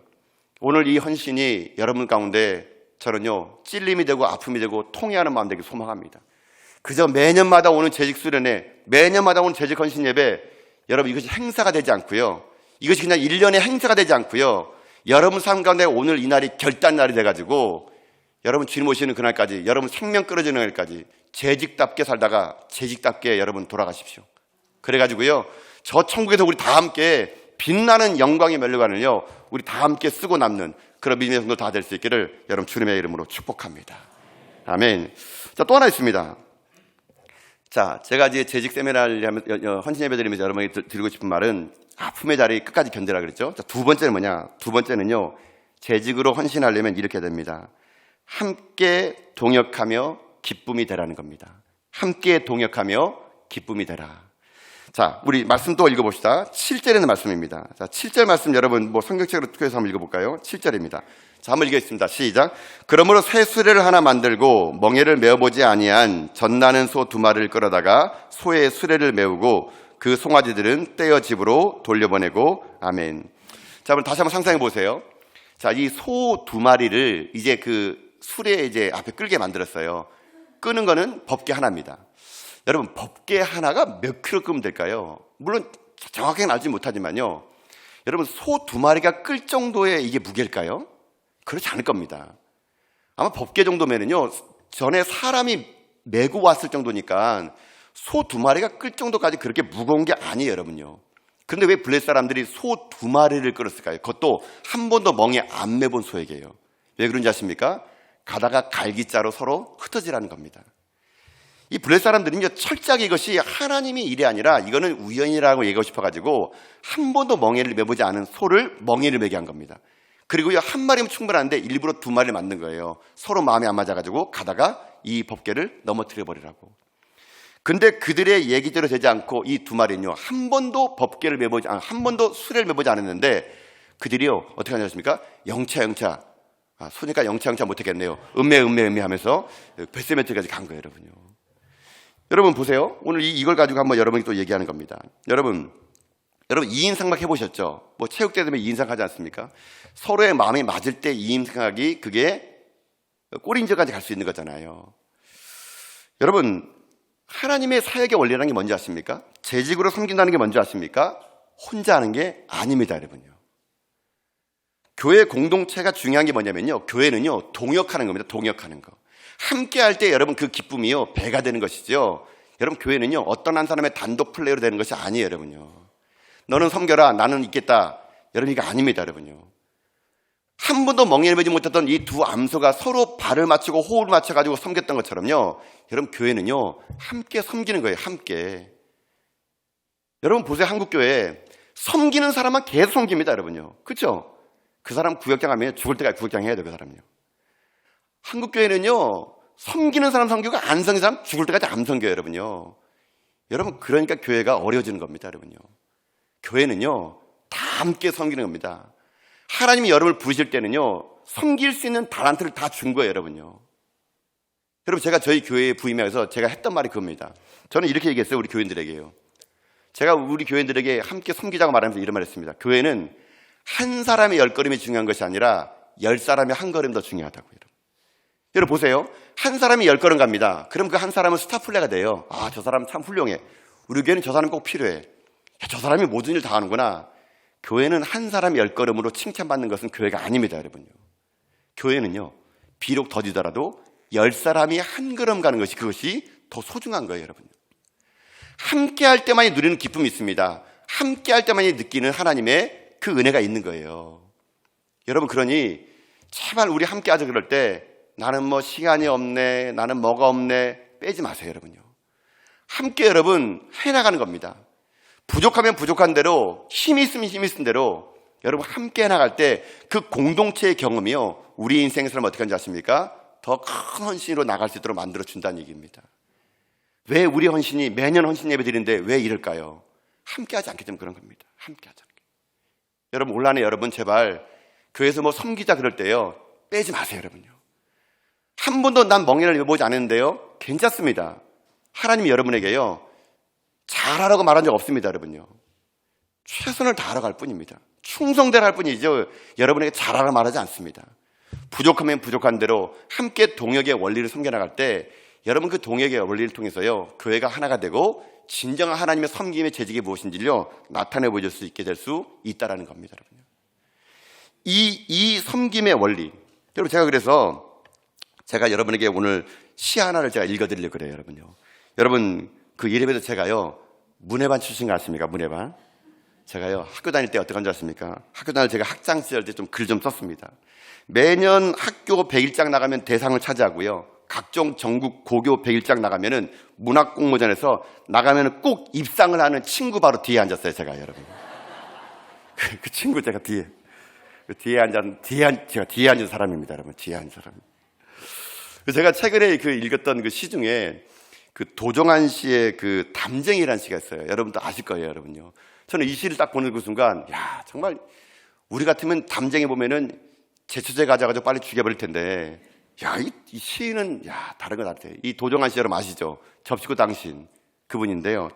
오늘 이 헌신이 여러분 가운데 저는요 찔림이 되고 아픔이 되고 통회하는 마음 되길 소망합니다. 그저 매년마다 오는 재직 수련회, 매년마다 오는 재직 헌신 예배, 여러분 이것이 행사가 되지 않고요, 이것이 그냥 1년의 행사가 되지 않고요, 여러분 삶 가운데 오늘 이 날이 결단 날이 돼가지고 여러분 주님 오시는 그날까지, 여러분 생명 끊어지는 날까지 재직답게 살다가 재직답게 여러분 돌아가십시오. 그래가지고요 저 천국에서 우리 다 함께 빛나는 영광의 멸류관을요 우리 다 함께 쓰고 남는 그런 믿음의 성도 다 될 수 있기를 여러분 주님의 이름으로 축복합니다. 아멘. 자, 또 하나 있습니다. 자, 제가 이제 재직 세미나를 하면 헌신 예배 드리면서 여러분에게 드리고 싶은 말은 아픔의 자리 끝까지 견디라 그랬죠. 자, 두 번째는 뭐냐? 두 번째는요 재직으로 헌신하려면 이렇게 됩니다. 함께 동역하며 기쁨이 되라는 겁니다. 함께 동역하며 기쁨이 되라. 자, 우리 말씀 또 읽어봅시다. 7절에 있는 말씀입니다. 자, 7절 말씀 여러분 뭐 성경책으로 투표해서 한번 읽어볼까요? 7절입니다. 자, 한번 읽겠습니다. 시작. 그러므로 새 수레를 하나 만들고 멍에를 메어보지 아니한 젖나는 소 2마리를 끌어다가 소의 수레를 메우고 그 송아지들은 떼어 집으로 돌려보내고. 아멘. 자, 그럼 다시 한번 상상해 보세요. 자, 이 소 2마리를 이제 그 수레에 이제 앞에 끌게 만들었어요. 끄는 거는 법계 하나입니다. 여러분, 법계 하나가 몇 킬로 끄면 될까요? 물론 정확하게는 알지 못하지만요, 여러분 소 2마리가 끌 정도의 이게 무게일까요? 그렇지 않을 겁니다. 아마 법계 정도면은요 전에 사람이 메고 왔을 정도니까 소 2마리가 끌 정도까지 그렇게 무거운 게 아니에요, 여러분요. 그런데 왜 블레셋 사람들이 소 2마리를 끌었을까요? 그것도 한 번도 멍에 안 매본 소에게요. 왜 그런지 아십니까? 가다가 갈기자로 서로 흩어지라는 겁니다. 이 블레셋 사람들은요 철저하게 이것이 하나님의 일이 아니라 이거는 우연이라고 얘기하고 싶어가지고 한 번도 멍에를 매보지 않은 소를 멍에를 매게 한 겁니다. 그리고요 한 마리면 충분한데 일부러 2마리를 만든 거예요. 서로 마음이 안 맞아가지고 가다가 이 법궤를 넘어뜨려 버리라고. 근데 그들의 얘기대로 되지 않고 이 2마리는요 한 번도 법궤를 매보지 한 번도 수레를 매보지 않았는데 그들이요 어떻게 하냐십니까? 영차 소니까 영차 못하겠네요. 음매 하면서 베스메트까지 간 거예요, 여러분요. 여러분 보세요. 오늘 이걸 가지고 한번 여러분이 또 얘기하는 겁니다. 여러분 2인 상박 해보셨죠? 뭐 체육대 되면 2인 상하지 않습니까? 서로의 마음이 맞을 때 2인 상학이 그게 골인저까지 갈 수 있는 거잖아요. 여러분 하나님의 사역의 원리라는 게 뭔지 아십니까? 재직으로 섬긴다는 게 뭔지 아십니까? 혼자 하는 게 아닙니다, 여러분요. 교회 공동체가 중요한 게 뭐냐면요, 교회는요 동역하는 겁니다. 동역하는 거. 함께 할 때 여러분 그 기쁨이요 배가 되는 것이죠. 여러분 교회는요 어떤 한 사람의 단독 플레이로 되는 것이 아니에요, 여러분요. 너는 섬겨라, 나는 있겠다, 여러분 이거 아닙니다, 여러분요. 한 번도 멍에를 매지 못했던 이 두 암소가 서로 발을 맞추고 호흡을 맞춰가지고 섬겼던 것처럼요, 여러분 교회는요 함께 섬기는 거예요. 함께. 여러분 보세요, 한국교회 섬기는 사람만 계속 섬깁니다, 여러분요. 그렇죠? 그 사람 구역장 하면 죽을 때까지 구역장 해야 돼요, 그 사람요. 한국교회는요 섬기는 사람 섬기고 안 섬기는 사람 죽을 때까지 안 섬겨요, 여러분요. 여러분 그러니까 교회가 어려워지는 겁니다, 여러분요. 교회는요 다 함께 섬기는 겁니다. 하나님이 여러분을 부르실 때는요 섬길 수 있는 달란트를 다 준 거예요, 여러분요. 여러분 제가 저희 교회에 부임해서 제가 했던 말이 그겁니다. 저는 이렇게 얘기했어요, 우리 교인들에게요. 제가 우리 교인들에게 함께 섬기자고 말하면서 이런 말을 했습니다. 교회는 한 사람의 10걸음이 중요한 것이 아니라 10사람의 한 걸음 더 중요하다고요. 여러분 보세요. 한 사람이 10걸음 갑니다. 그럼 그 한 사람은 스타플레이가 돼요. 아, 저 사람 참 훌륭해. 우리 교회는 저 사람 꼭 필요해. 야, 저 사람이 모든 일 다 하는구나. 교회는 한 사람이 10걸음으로 칭찬받는 것은 교회가 아닙니다, 여러분요. 교회는요 비록 더디더라도 10사람이 한 걸음 가는 것이 그것이 더 소중한 거예요, 여러분. 함께 할 때만이 누리는 기쁨이 있습니다. 함께 할 때만이 느끼는 하나님의 그 은혜가 있는 거예요. 여러분, 그러니 제발 우리 함께 하자 그럴 때 나는 뭐 시간이 없네, 나는 뭐가 없네 빼지 마세요, 여러분요. 함께 여러분 해나가는 겁니다. 부족하면 부족한 대로, 힘이 있으면 힘이 있은 대로 여러분 함께 해나갈 때 그 공동체의 경험이요, 우리 인생의 사람 어떻게 하는지 아십니까? 더 큰 헌신으로 나갈 수 있도록 만들어준다는 얘기입니다. 왜 우리 헌신이 매년 헌신 예배 드리는데 왜 이럴까요? 함께 하지 않기 때문에 그런 겁니다. 함께 하지 않기. 여러분, 올 한해 여러분 제발 교회에서 뭐 섬기자 그럴 때요, 빼지 마세요, 여러분요. 한 번도 난 멍에를 입어보지 않았는데요, 괜찮습니다. 하나님이 여러분에게요, 잘하라고 말한 적 없습니다, 여러분요. 최선을 다하러 갈 뿐입니다. 충성되라 할 뿐이죠. 여러분에게 잘하라 말하지 않습니다. 부족하면 부족한 대로 함께 동역의 원리를 섬겨나갈 때 여러분 그 동역의 원리를 통해서요, 교회가 하나가 되고 진정한 하나님의 섬김의 재직이 무엇인지요 나타내 보여줄 수 있게 될 수 있다라는 겁니다, 여러분. 이 섬김의 원리, 여러분 제가 그래서 제가 여러분에게 오늘 시 하나를 제가 읽어드리려고 그래요, 여러분요. 여러분 그 예배에서 제가요 문예반 출신 거 아십니까? 문예반. 제가요 학교 다닐 때 어떻게 한 줄 아십니까? 학교 다닐 때 제가 학장 시절 때 좀 글 좀 썼습니다. 매년 학교 100일장 나가면 대상을 차지하고요, 각종 전국 고교 100일장 나가면은 문학공모전에서 나가면은 꼭 입상을 하는 친구 바로 뒤에 앉았어요, 제가, 여러분. 그 친구 제가 제가 뒤에 앉은 사람입니다, 여러분. 뒤에 앉은 사람. 제가 최근에 읽었던 그 시 중에 그 도종환 씨의 그 담쟁이라는 시가 있어요. 여러분도 아실 거예요, 여러분요. 저는 이 시를 딱 보는 그 순간, 야, 정말 우리 같으면 담쟁이 보면은 제초제 가져가지고 빨리 죽여버릴 텐데, 야, 이 시는, 야, 다른 거 같아요. 이 도종환 씨 여러분 아시죠? 접시고 당신. 그분인데요.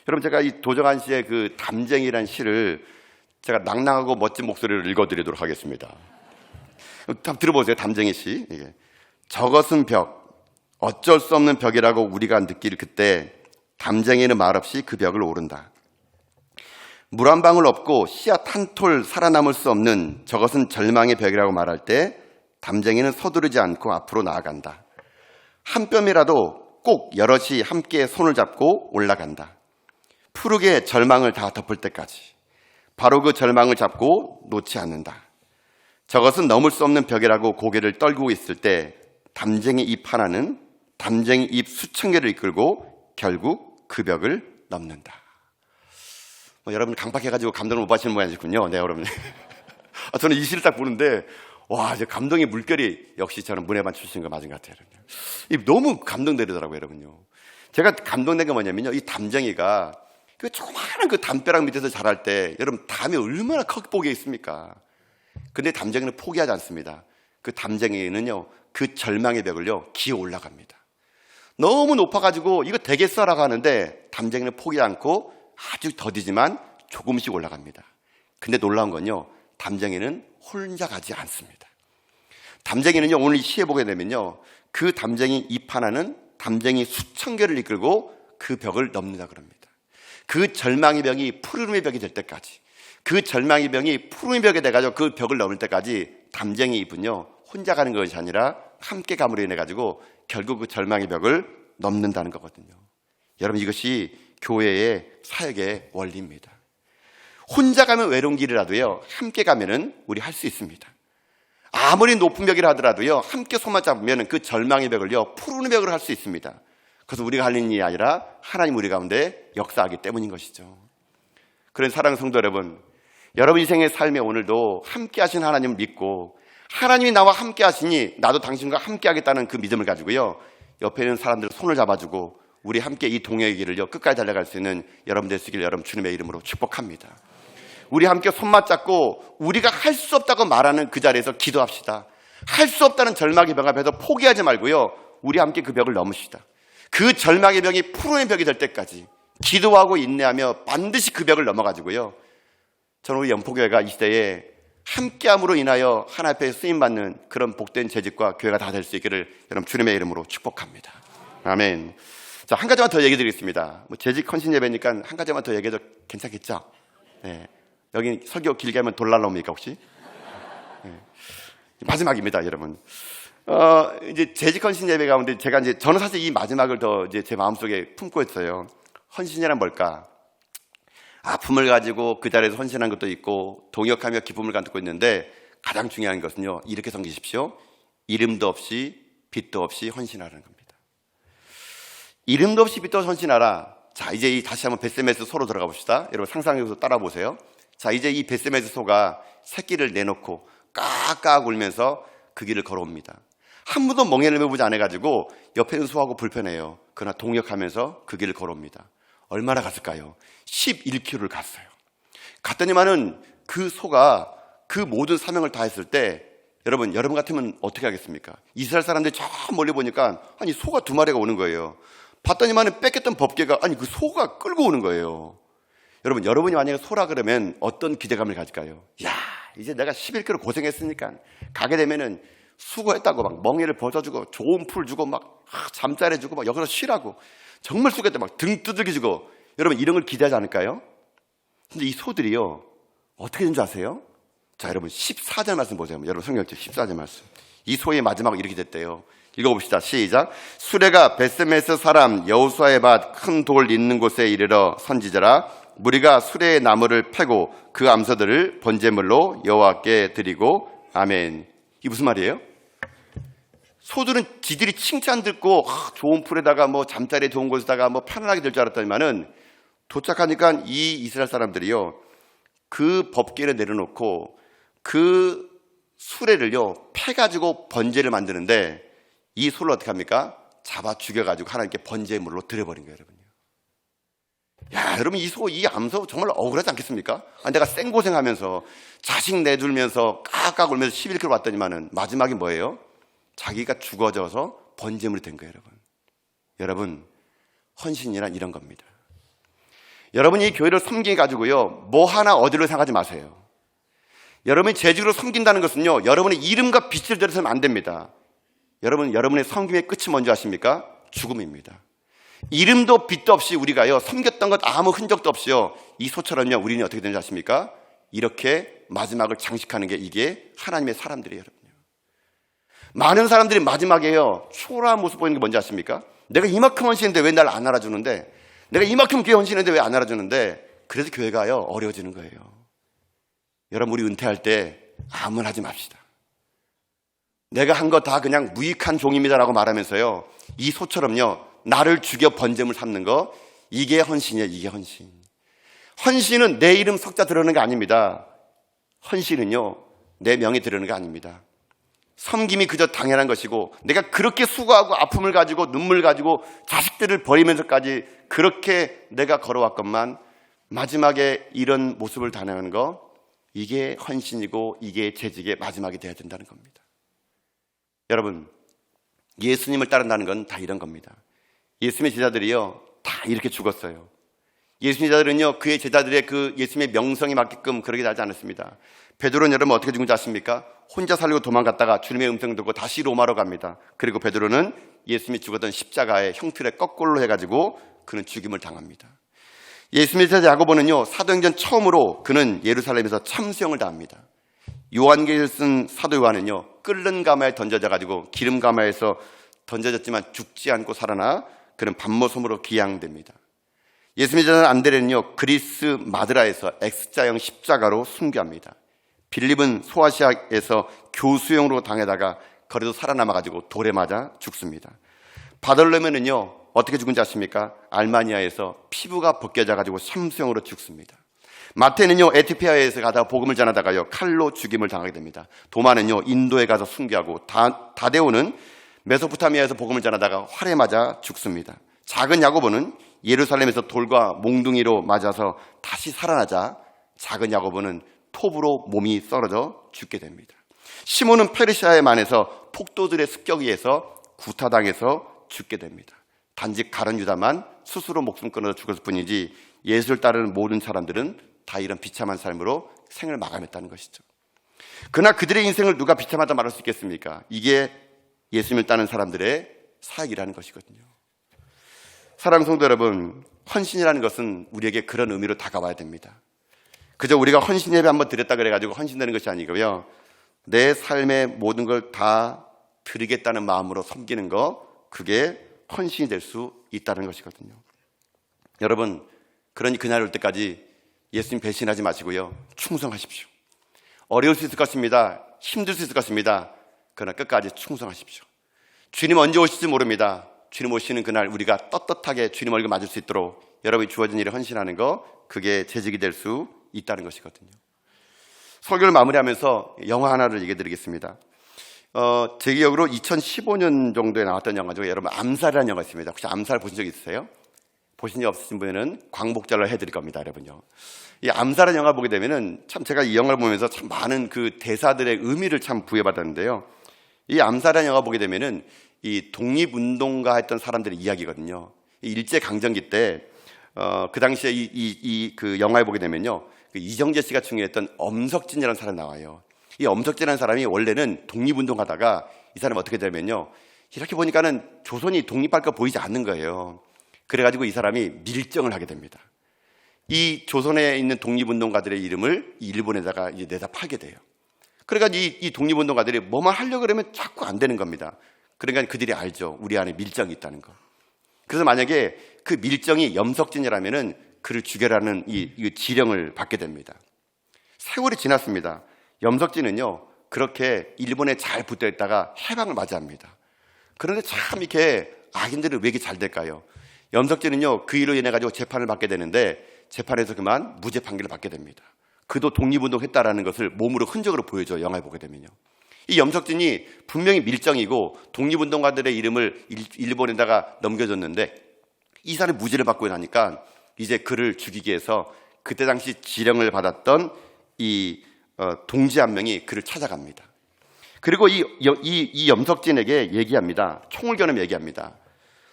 여러분, 제가 이 도종환 씨의 그 담쟁이라는 시를 제가 낭낭하고 멋진 목소리로 읽어드리도록 하겠습니다. 한번 들어보세요, 담쟁이 시. 이게. 저것은 벽, 어쩔 수 없는 벽이라고 우리가 느낄 그때 담쟁이는 말없이 그 벽을 오른다. 물 한 방울 없고 씨앗 한 톨 살아남을 수 없는 저것은 절망의 벽이라고 말할 때 담쟁이는 서두르지 않고 앞으로 나아간다. 한 뼘이라도 꼭 여럿이 함께 손을 잡고 올라간다. 푸르게 절망을 다 덮을 때까지. 바로 그 절망을 잡고 놓지 않는다. 저것은 넘을 수 없는 벽이라고 고개를 떨구고 있을 때 담쟁이 잎 하나는 담쟁이 잎 수천 개를 이끌고 결국 그 벽을 넘는다. 여러분 강박해가지고 감동을 못 받으시는 모양이군요. 네, 여러분. 저는 이 시를 딱 보는데 와, 이제 감동의 물결이, 역시 저는 문예반 출신인 거 맞은 것 같아요, 여러분. 너무 감동되더라고요, 여러분요. 제가 감동된 게 뭐냐면요, 이 담쟁이가 그 조그마한 그 담벼락 밑에서 자랄 때 여러분 담이 얼마나 컥복에 있습니까? 근데 담쟁이는 포기하지 않습니다. 그 담쟁이는요, 그 절망의 벽을요 기어 올라갑니다. 너무 높아가지고 이거 되겠어라고 하는데 담쟁이는 포기하지 않고 아주 더디지만 조금씩 올라갑니다. 근데 놀라운 건요, 담쟁이는 혼자 가지 않습니다. 담쟁이는요, 오늘 이 시에 보게 되면요, 그 담쟁이 잎 하나는 담쟁이 수천 개를 이끌고 그 벽을 넘는다 그럽니다. 그 절망의 벽이 푸르름의 벽이 될 때까지, 그 절망의 벽이 푸르름의 벽이 돼가지고 그 벽을 넘을 때까지 담쟁이 잎은요 혼자 가는 것이 아니라 함께 감으로 인해 가지고 결국 그 절망의 벽을 넘는다는 거거든요. 여러분, 이것이 교회의 사역의 원리입니다. 혼자 가면 외로운 길이라도요 함께 가면은 우리 할 수 있습니다. 아무리 높은 벽이라 하더라도요 함께 손만 잡으면 그 절망의 벽을요 푸르는 벽으로 할 수 있습니다. 그래서 우리가 할 일이 아니라 하나님 우리 가운데 역사하기 때문인 것이죠. 그래서 사랑하는 성도 여러분, 여러분 인생의 삶에 오늘도 함께 하신 하나님을 믿고 하나님이 나와 함께 하시니 나도 당신과 함께 하겠다는 그 믿음을 가지고요 옆에 있는 사람들 손을 잡아주고 우리 함께 이 동역의 길을요 끝까지 달려갈 수 있는 여러분 되시길 여러분 주님의 이름으로 축복합니다. 우리 함께 손 맞잡고 우리가 할 수 없다고 말하는 그 자리에서 기도합시다. 할 수 없다는 절망의 벽 앞에서 포기하지 말고요 우리 함께 그 벽을 넘읍시다. 그 절망의 벽이 푸르의 벽이 될 때까지 기도하고 인내하며 반드시 그 벽을 넘어가지고요, 저는 우리 연포교회가 이 시대에 함께함으로 인하여 하나님 앞에 쓰임받는 그런 복된 재직과 교회가 다 될 수 있기를 여러분 주님의 이름으로 축복합니다. 아멘. 자, 한 가지만 더 얘기 드리겠습니다. 재직 헌신 예배니까 한 가지만 더 얘기해도 괜찮겠죠? 네. 여기 설교 길게 하면 돌 날라옵니까 혹시? 네. 마지막입니다, 여러분. 이제 재직 헌신 예배 가운데 저는 사실 이 마지막을 더 이제 제 마음속에 품고 있어요. 헌신이란 뭘까? 아픔을 가지고 그 자리에서 헌신한 것도 있고 동역하며 기쁨을 갖고 있는데 가장 중요한 것은요, 이렇게 섬기십시오. 이름도 없이 빛도 없이 헌신하라는 겁니다. 이름도 없이 빛도 없이 헌신하라. 자, 이제 다시 한번 벳세메스 소로 들어가 봅시다. 여러분 상상해서 따라 보세요. 자, 이제 이 벳세메스 소가 새끼를 내놓고 까까 울면서 그 길을 걸어옵니다. 한 번도 멍에를 매보지 않아가지고 옆에 있는 소하고 불편해요. 그러나 동역하면서 그 길을 걸어옵니다. 얼마나 갔을까요? 11km를 갔어요. 갔더니만은 그 소가 그 모든 사명을 다했을 때 여러분 같으면 어떻게 하겠습니까? 이스라엘 사람들이 저 멀리 보니까 아니 소가 2마리가 오는 거예요. 봤더니만은 뺏겼던 법궤가 아니 그 소가 끌고 오는 거예요. 여러분이 만약에 소라 그러면 어떤 기대감을 가질까요? 야, 이제 내가 11km 고생했으니까 가게 되면은 수고했다고 막 멍에를 벗어주고 좋은 풀 주고 막 잠자리 주고 막 여기서 쉬라고 정말 수고했다 막 등 두들겨 주고 여러분 이런 걸 기대하지 않을까요? 근데 이 소들이요 어떻게 된 줄 아세요? 자, 여러분 14절 말씀 보세요. 여러분 성경책 14절 말씀. 이 소의 마지막으로 이렇게 됐대요. 읽어봅시다. 시작. 수레가 벳세메스 사람 여호수아의 밭 큰 돌 있는 곳에 이르러 선지자라 무리가 수레의 나무를 패고 그 암소들을 번제물로 여호와께 드리고 아멘. 이게 무슨 말이에요? 소들은 지들이 칭찬 듣고 좋은 풀에다가 뭐 잠자리에 좋은 곳에다가 뭐 편안하게 될 줄 알았더니만은 도착하니까 이 이스라엘 사람들이요 그 법궤를 내려놓고 그 수레를요 패가지고 번제를 만드는데 이 소를 어떻게 합니까? 잡아 죽여가지고 하나님께 번제물로 드려버린 거예요, 여러분요. 야, 여러분 이 암소 정말 억울하지 않겠습니까? 내가 생고생하면서 자식 내둘면서 깍깍 울면서 11km 왔더니만은 마지막이 뭐예요? 자기가 죽어져서 번제물이 된 거예요, 여러분. 헌신이란 이런 겁니다. 여러분이 이 교회를 섬기게 가지고요 뭐 하나 어디로 생각하지 마세요. 여러분이 재직으로 섬긴다는 것은요 여러분의 이름과 빛을 들여서는 안 됩니다. 여러분의 섬김의 끝이 뭔지 아십니까? 죽음입니다. 이름도 빛도 없이 우리가요 섬겼던 것 아무 흔적도 없이요 이 소처럼요 우리는 어떻게 되는지 아십니까? 이렇게 마지막을 장식하는 게 이게 하나님의 사람들이에요, 여러분요. 많은 사람들이 마지막에요 초라한 모습 보이는 게 뭔지 아십니까? 내가 이만큼 헌신했는데 왜 날 안 알아주는데, 내가 이만큼 교회 헌신했는데 왜 안 알아주는데, 그래서 교회가요 어려워지는 거예요. 여러분 우리 은퇴할 때 아무 하지 맙시다. 내가 한 거 다 그냥 무익한 종입니다라고 말하면서요 이 소처럼요 나를 죽여 번제물 삼는 거, 이게 헌신이에요. 이게 헌신. 헌신은 내 이름 석자 들어오는 게 아닙니다. 헌신은요 내 명예 들어오는 게 아닙니다. 섬김이 그저 당연한 것이고 내가 그렇게 수고하고 아픔을 가지고 눈물 가지고 자식들을 버리면서까지 그렇게 내가 걸어왔건만 마지막에 이런 모습을 단행하는 거, 이게 헌신이고 이게 재직의 마지막이 되어야 된다는 겁니다. 여러분 예수님을 따른다는 건 다 이런 겁니다. 예수님의 제자들이요 다 이렇게 죽었어요. 예수님의 제자들은요 그의 제자들의 그 예수님의 명성에 맞게끔 그렇게 살지 않았습니다. 베드로는 여러분 어떻게 죽은지 아십니까? 혼자 살려고 도망갔다가 주님의 음성 듣고 다시 로마로 갑니다. 그리고 베드로는 예수님이 죽었던 십자가의 형틀에 거꾸로 해가지고 그는 죽임을 당합니다. 예수님의 제자 야고보는요 사도행전 처음으로 그는 예루살렘에서 참수형을 당합니다. 요한계시를 쓴 사도 요한은요 끓는 가마에 던져져가지고 기름 가마에서 던져졌지만 죽지 않고 살아나 그는 반모섬으로 기양됩니다. 예수님의 제자 안드레는요 그리스 마드라에서 X자형 십자가로 순교합니다. 빌립은 소아시아에서 교수형으로 당해다가 거리도 살아남아가지고 돌에 맞아 죽습니다. 바돌로메는요 어떻게 죽은지 아십니까? 알마니아에서 피부가 벗겨져가지고 참수형으로 죽습니다. 마태는요 에티오피아에서 가다가 복음을 전하다가요 칼로 죽임을 당하게 됩니다. 도마는요 인도에 가서 순교하고 다데오는 메소포타미아에서 복음을 전하다가 활에 맞아 죽습니다. 작은 야고보는 예루살렘에서 돌과 몽둥이로 맞아서 다시 살아나자 작은 야고보는 톱으로 몸이 썰어져 죽게 됩니다. 시몬은 페르시아에 만에서 폭도들의 습격에 의해서 구타당해서 죽게 됩니다. 단지 가룟 유다만 스스로 목숨 끊어서 죽었을 뿐이지 예수를 따르는 모든 사람들은 다 이런 비참한 삶으로 생을 마감했다는 것이죠. 그러나 그들의 인생을 누가 비참하다 말할 수 있겠습니까? 이게 예수님을 따르는 사람들의 사역이라는 것이거든요. 사랑하는 성도 여러분, 헌신이라는 것은 우리에게 그런 의미로 다가와야 됩니다. 그저 우리가 헌신 예배 한번 드렸다 그래가지고 헌신되는 것이 아니고요. 내 삶의 모든 걸 다 드리겠다는 마음으로 섬기는 거, 그게 헌신이 될 수 있다는 것이거든요. 여러분, 그러니 그날 올 때까지 예수님 배신하지 마시고요, 충성하십시오. 어려울 수 있을 것입니다. 힘들 수 있을 것입니다. 그러나 끝까지 충성하십시오. 주님 언제 오실지 모릅니다. 주님 오시는 그날 우리가 떳떳하게 주님 얼굴 맞을 수 있도록 여러분이 주어진 일에 헌신하는 거, 그게 재직이 될 수 있다는 것이거든요. 설교를 마무리하면서 영화 하나를 얘기해 드리겠습니다. 제 기억으로 2015년 정도에 나왔던 영화 중에 여러분 암살이라는 영화 있습니다. 혹시 암살 보신 적 있으세요? 보신 적 없으신 분은 광복절로 해드릴 겁니다, 여러분요. 이 암살이라는 영화 보게 되면은 참 제가 이 영화를 보면서 참 많은 그 대사들의 의미를 참 부여받았는데요. 이 암살이라는 영화 보게 되면은 이 독립운동가 했던 사람들의 이야기거든요. 이 일제강점기 때, 그 당시에 그 영화에 보게 되면요, 그 이정재 씨가 중요했던 엄석진이라는 사람이 나와요. 이 엄석진이라는 사람이 원래는 독립운동하다가 이 사람이 어떻게 되면요, 이렇게 보니까는 조선이 독립할 거 보이지 않는 거예요. 그래가지고 이 사람이 밀정을 하게 됩니다. 이 조선에 있는 독립운동가들의 이름을 일본에다가 이제 내다 팔게 돼요. 그러니까 이 독립운동가들이 뭐만 하려고 그러면 자꾸 안 되는 겁니다. 그러니까 그들이 알죠, 우리 안에 밀정이 있다는 거. 그래서 만약에 그 밀정이 염석진이라면은 그를 죽여라는 이 지령을 받게 됩니다. 세월이 지났습니다. 염석진은요, 그렇게 일본에 잘 붙어 있다가 해방을 맞이합니다. 그런데 참 이렇게 악인들은 왜 이렇게 잘 될까요? 염석진은요, 그 일로 인해 가지고 재판을 받게 되는데 재판에서 그만 무죄 판결을 받게 됩니다. 그도 독립운동했다라는 것을 몸으로 흔적으로 보여줘요, 영화에 보게 되면요. 이 염석진이 분명히 밀정이고 독립운동가들의 이름을 일본에다가 넘겨줬는데 이 사람이 무죄를 받고 나니까 이제 그를 죽이기 위해서 그때 당시 지령을 받았던 이 동지 한 명이 그를 찾아갑니다. 그리고 이 염석진에게 얘기합니다. 총을 겨누며 얘기합니다.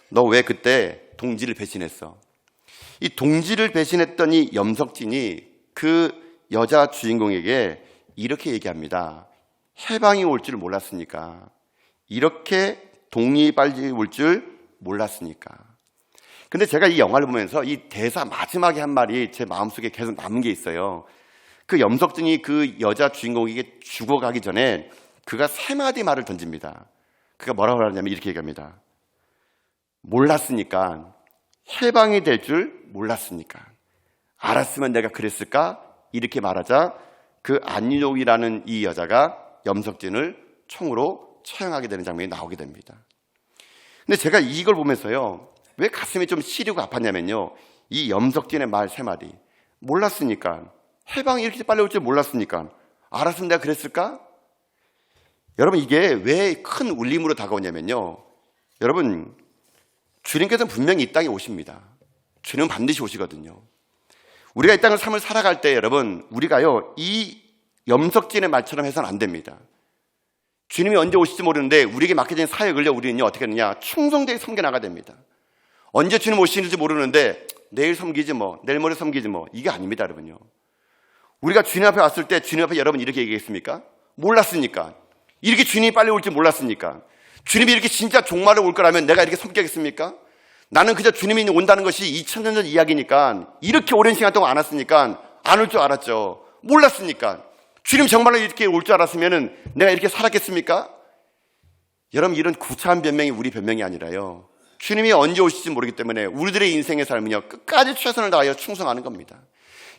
너 왜 그때 동지를 배신했어? 이 동지를 배신했던 이 염석진이 그 여자 주인공에게 이렇게 얘기합니다. 해방이 올 줄 몰랐으니까. 이렇게 독립이 올 줄 몰랐으니까. 근데 제가 이 영화를 보면서 이 대사 마지막에 한 말이 제 마음속에 계속 남은 게 있어요. 그 염석진이 그 여자 주인공에게 죽어가기 전에 그가 세 마디 말을 던집니다. 그가 뭐라고 하냐면 이렇게 얘기합니다. 몰랐으니까. 해방이 될 줄 몰랐으니까. 알았으면 내가 그랬을까? 이렇게 말하자 그 안윤옥이라는 이 여자가 염석진을 총으로 처형하게 되는 장면이 나오게 됩니다. 근데 제가 이걸 보면서요, 왜 가슴이 좀 시리고 아팠냐면요, 이 염석진의 말 세 마디. 몰랐으니까. 해방이 이렇게 빨리 올 줄 몰랐으니까. 알았으면 내가 그랬을까? 여러분, 이게 왜 큰 울림으로 다가오냐면요, 여러분, 주님께서는 분명히 이 땅에 오십니다. 주님은 반드시 오시거든요. 우리가 이 땅을 삶을 살아갈 때 여러분, 우리가요, 이 염석진의 말처럼 해서는 안 됩니다. 주님이 언제 오실지 모르는데 우리에게 맡겨진 사역을요, 우리는요, 어떻게 하느냐, 충성되게 섬겨나가야 됩니다. 언제 주님 오시는지 모르는데 내일 섬기지 뭐, 내일 모레 섬기지 뭐, 이게 아닙니다, 여러분요. 우리가 주님 앞에 왔을 때 주님 앞에 여러분 이렇게 얘기했습니까? 몰랐으니까. 이렇게 주님이 빨리 올지 몰랐으니까. 주님이 이렇게 진짜 종말에 올 거라면 내가 이렇게 섬기겠습니까? 나는 그저 주님이 온다는 것이 2000년 전 이야기니까, 이렇게 오랜 시간 동안 안 왔으니까 안 올 줄 알았죠. 몰랐으니까. 주님 정말로 이렇게 올 줄 알았으면 내가 이렇게 살았겠습니까? 여러분, 이런 구차한 변명이 우리 변명이 아니라요, 주님이 언제 오실지 모르기 때문에 우리들의 인생의 삶은요, 끝까지 최선을 다하여 충성하는 겁니다.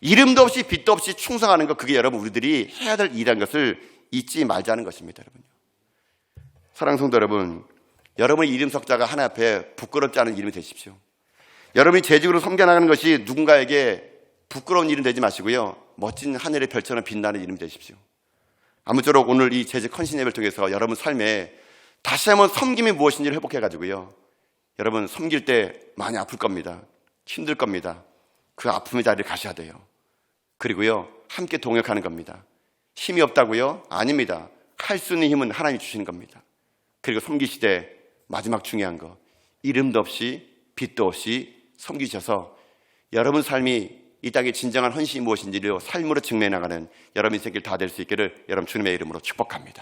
이름도 없이 빛도 없이 충성하는 것, 그게 여러분 우리들이 해야 될 일이라는 것을 잊지 말자는 것입니다, 여러분. 사랑하는 성도 여러분, 여러분의 이름 석자가 하나님 앞에 부끄럽지 않은 이름이 되십시오. 여러분이 재직으로 섬겨나가는 것이 누군가에게 부끄러운 일은 되지 마시고요, 멋진 하늘의 별처럼 빛나는 이름이 되십시오. 아무쪼록 오늘 이 재직 헌신 예배를 통해서 여러분 삶에 다시 한번 섬김이 무엇인지를 회복해가지고요, 여러분 섬길 때 많이 아플 겁니다. 힘들 겁니다. 그 아픔의 자리를 가셔야 돼요. 그리고요, 함께 동역하는 겁니다. 힘이 없다고요? 아닙니다. 할 수 있는 힘은 하나님이 주시는 겁니다. 그리고 섬기시되 마지막 중요한 거, 이름도 없이 빛도 없이 섬기셔서 여러분 삶이 이 땅의 진정한 헌신이 무엇인지를 삶으로 증명해 나가는 여러분 인생길 다 될 수 있기를 여러분 주님의 이름으로 축복합니다.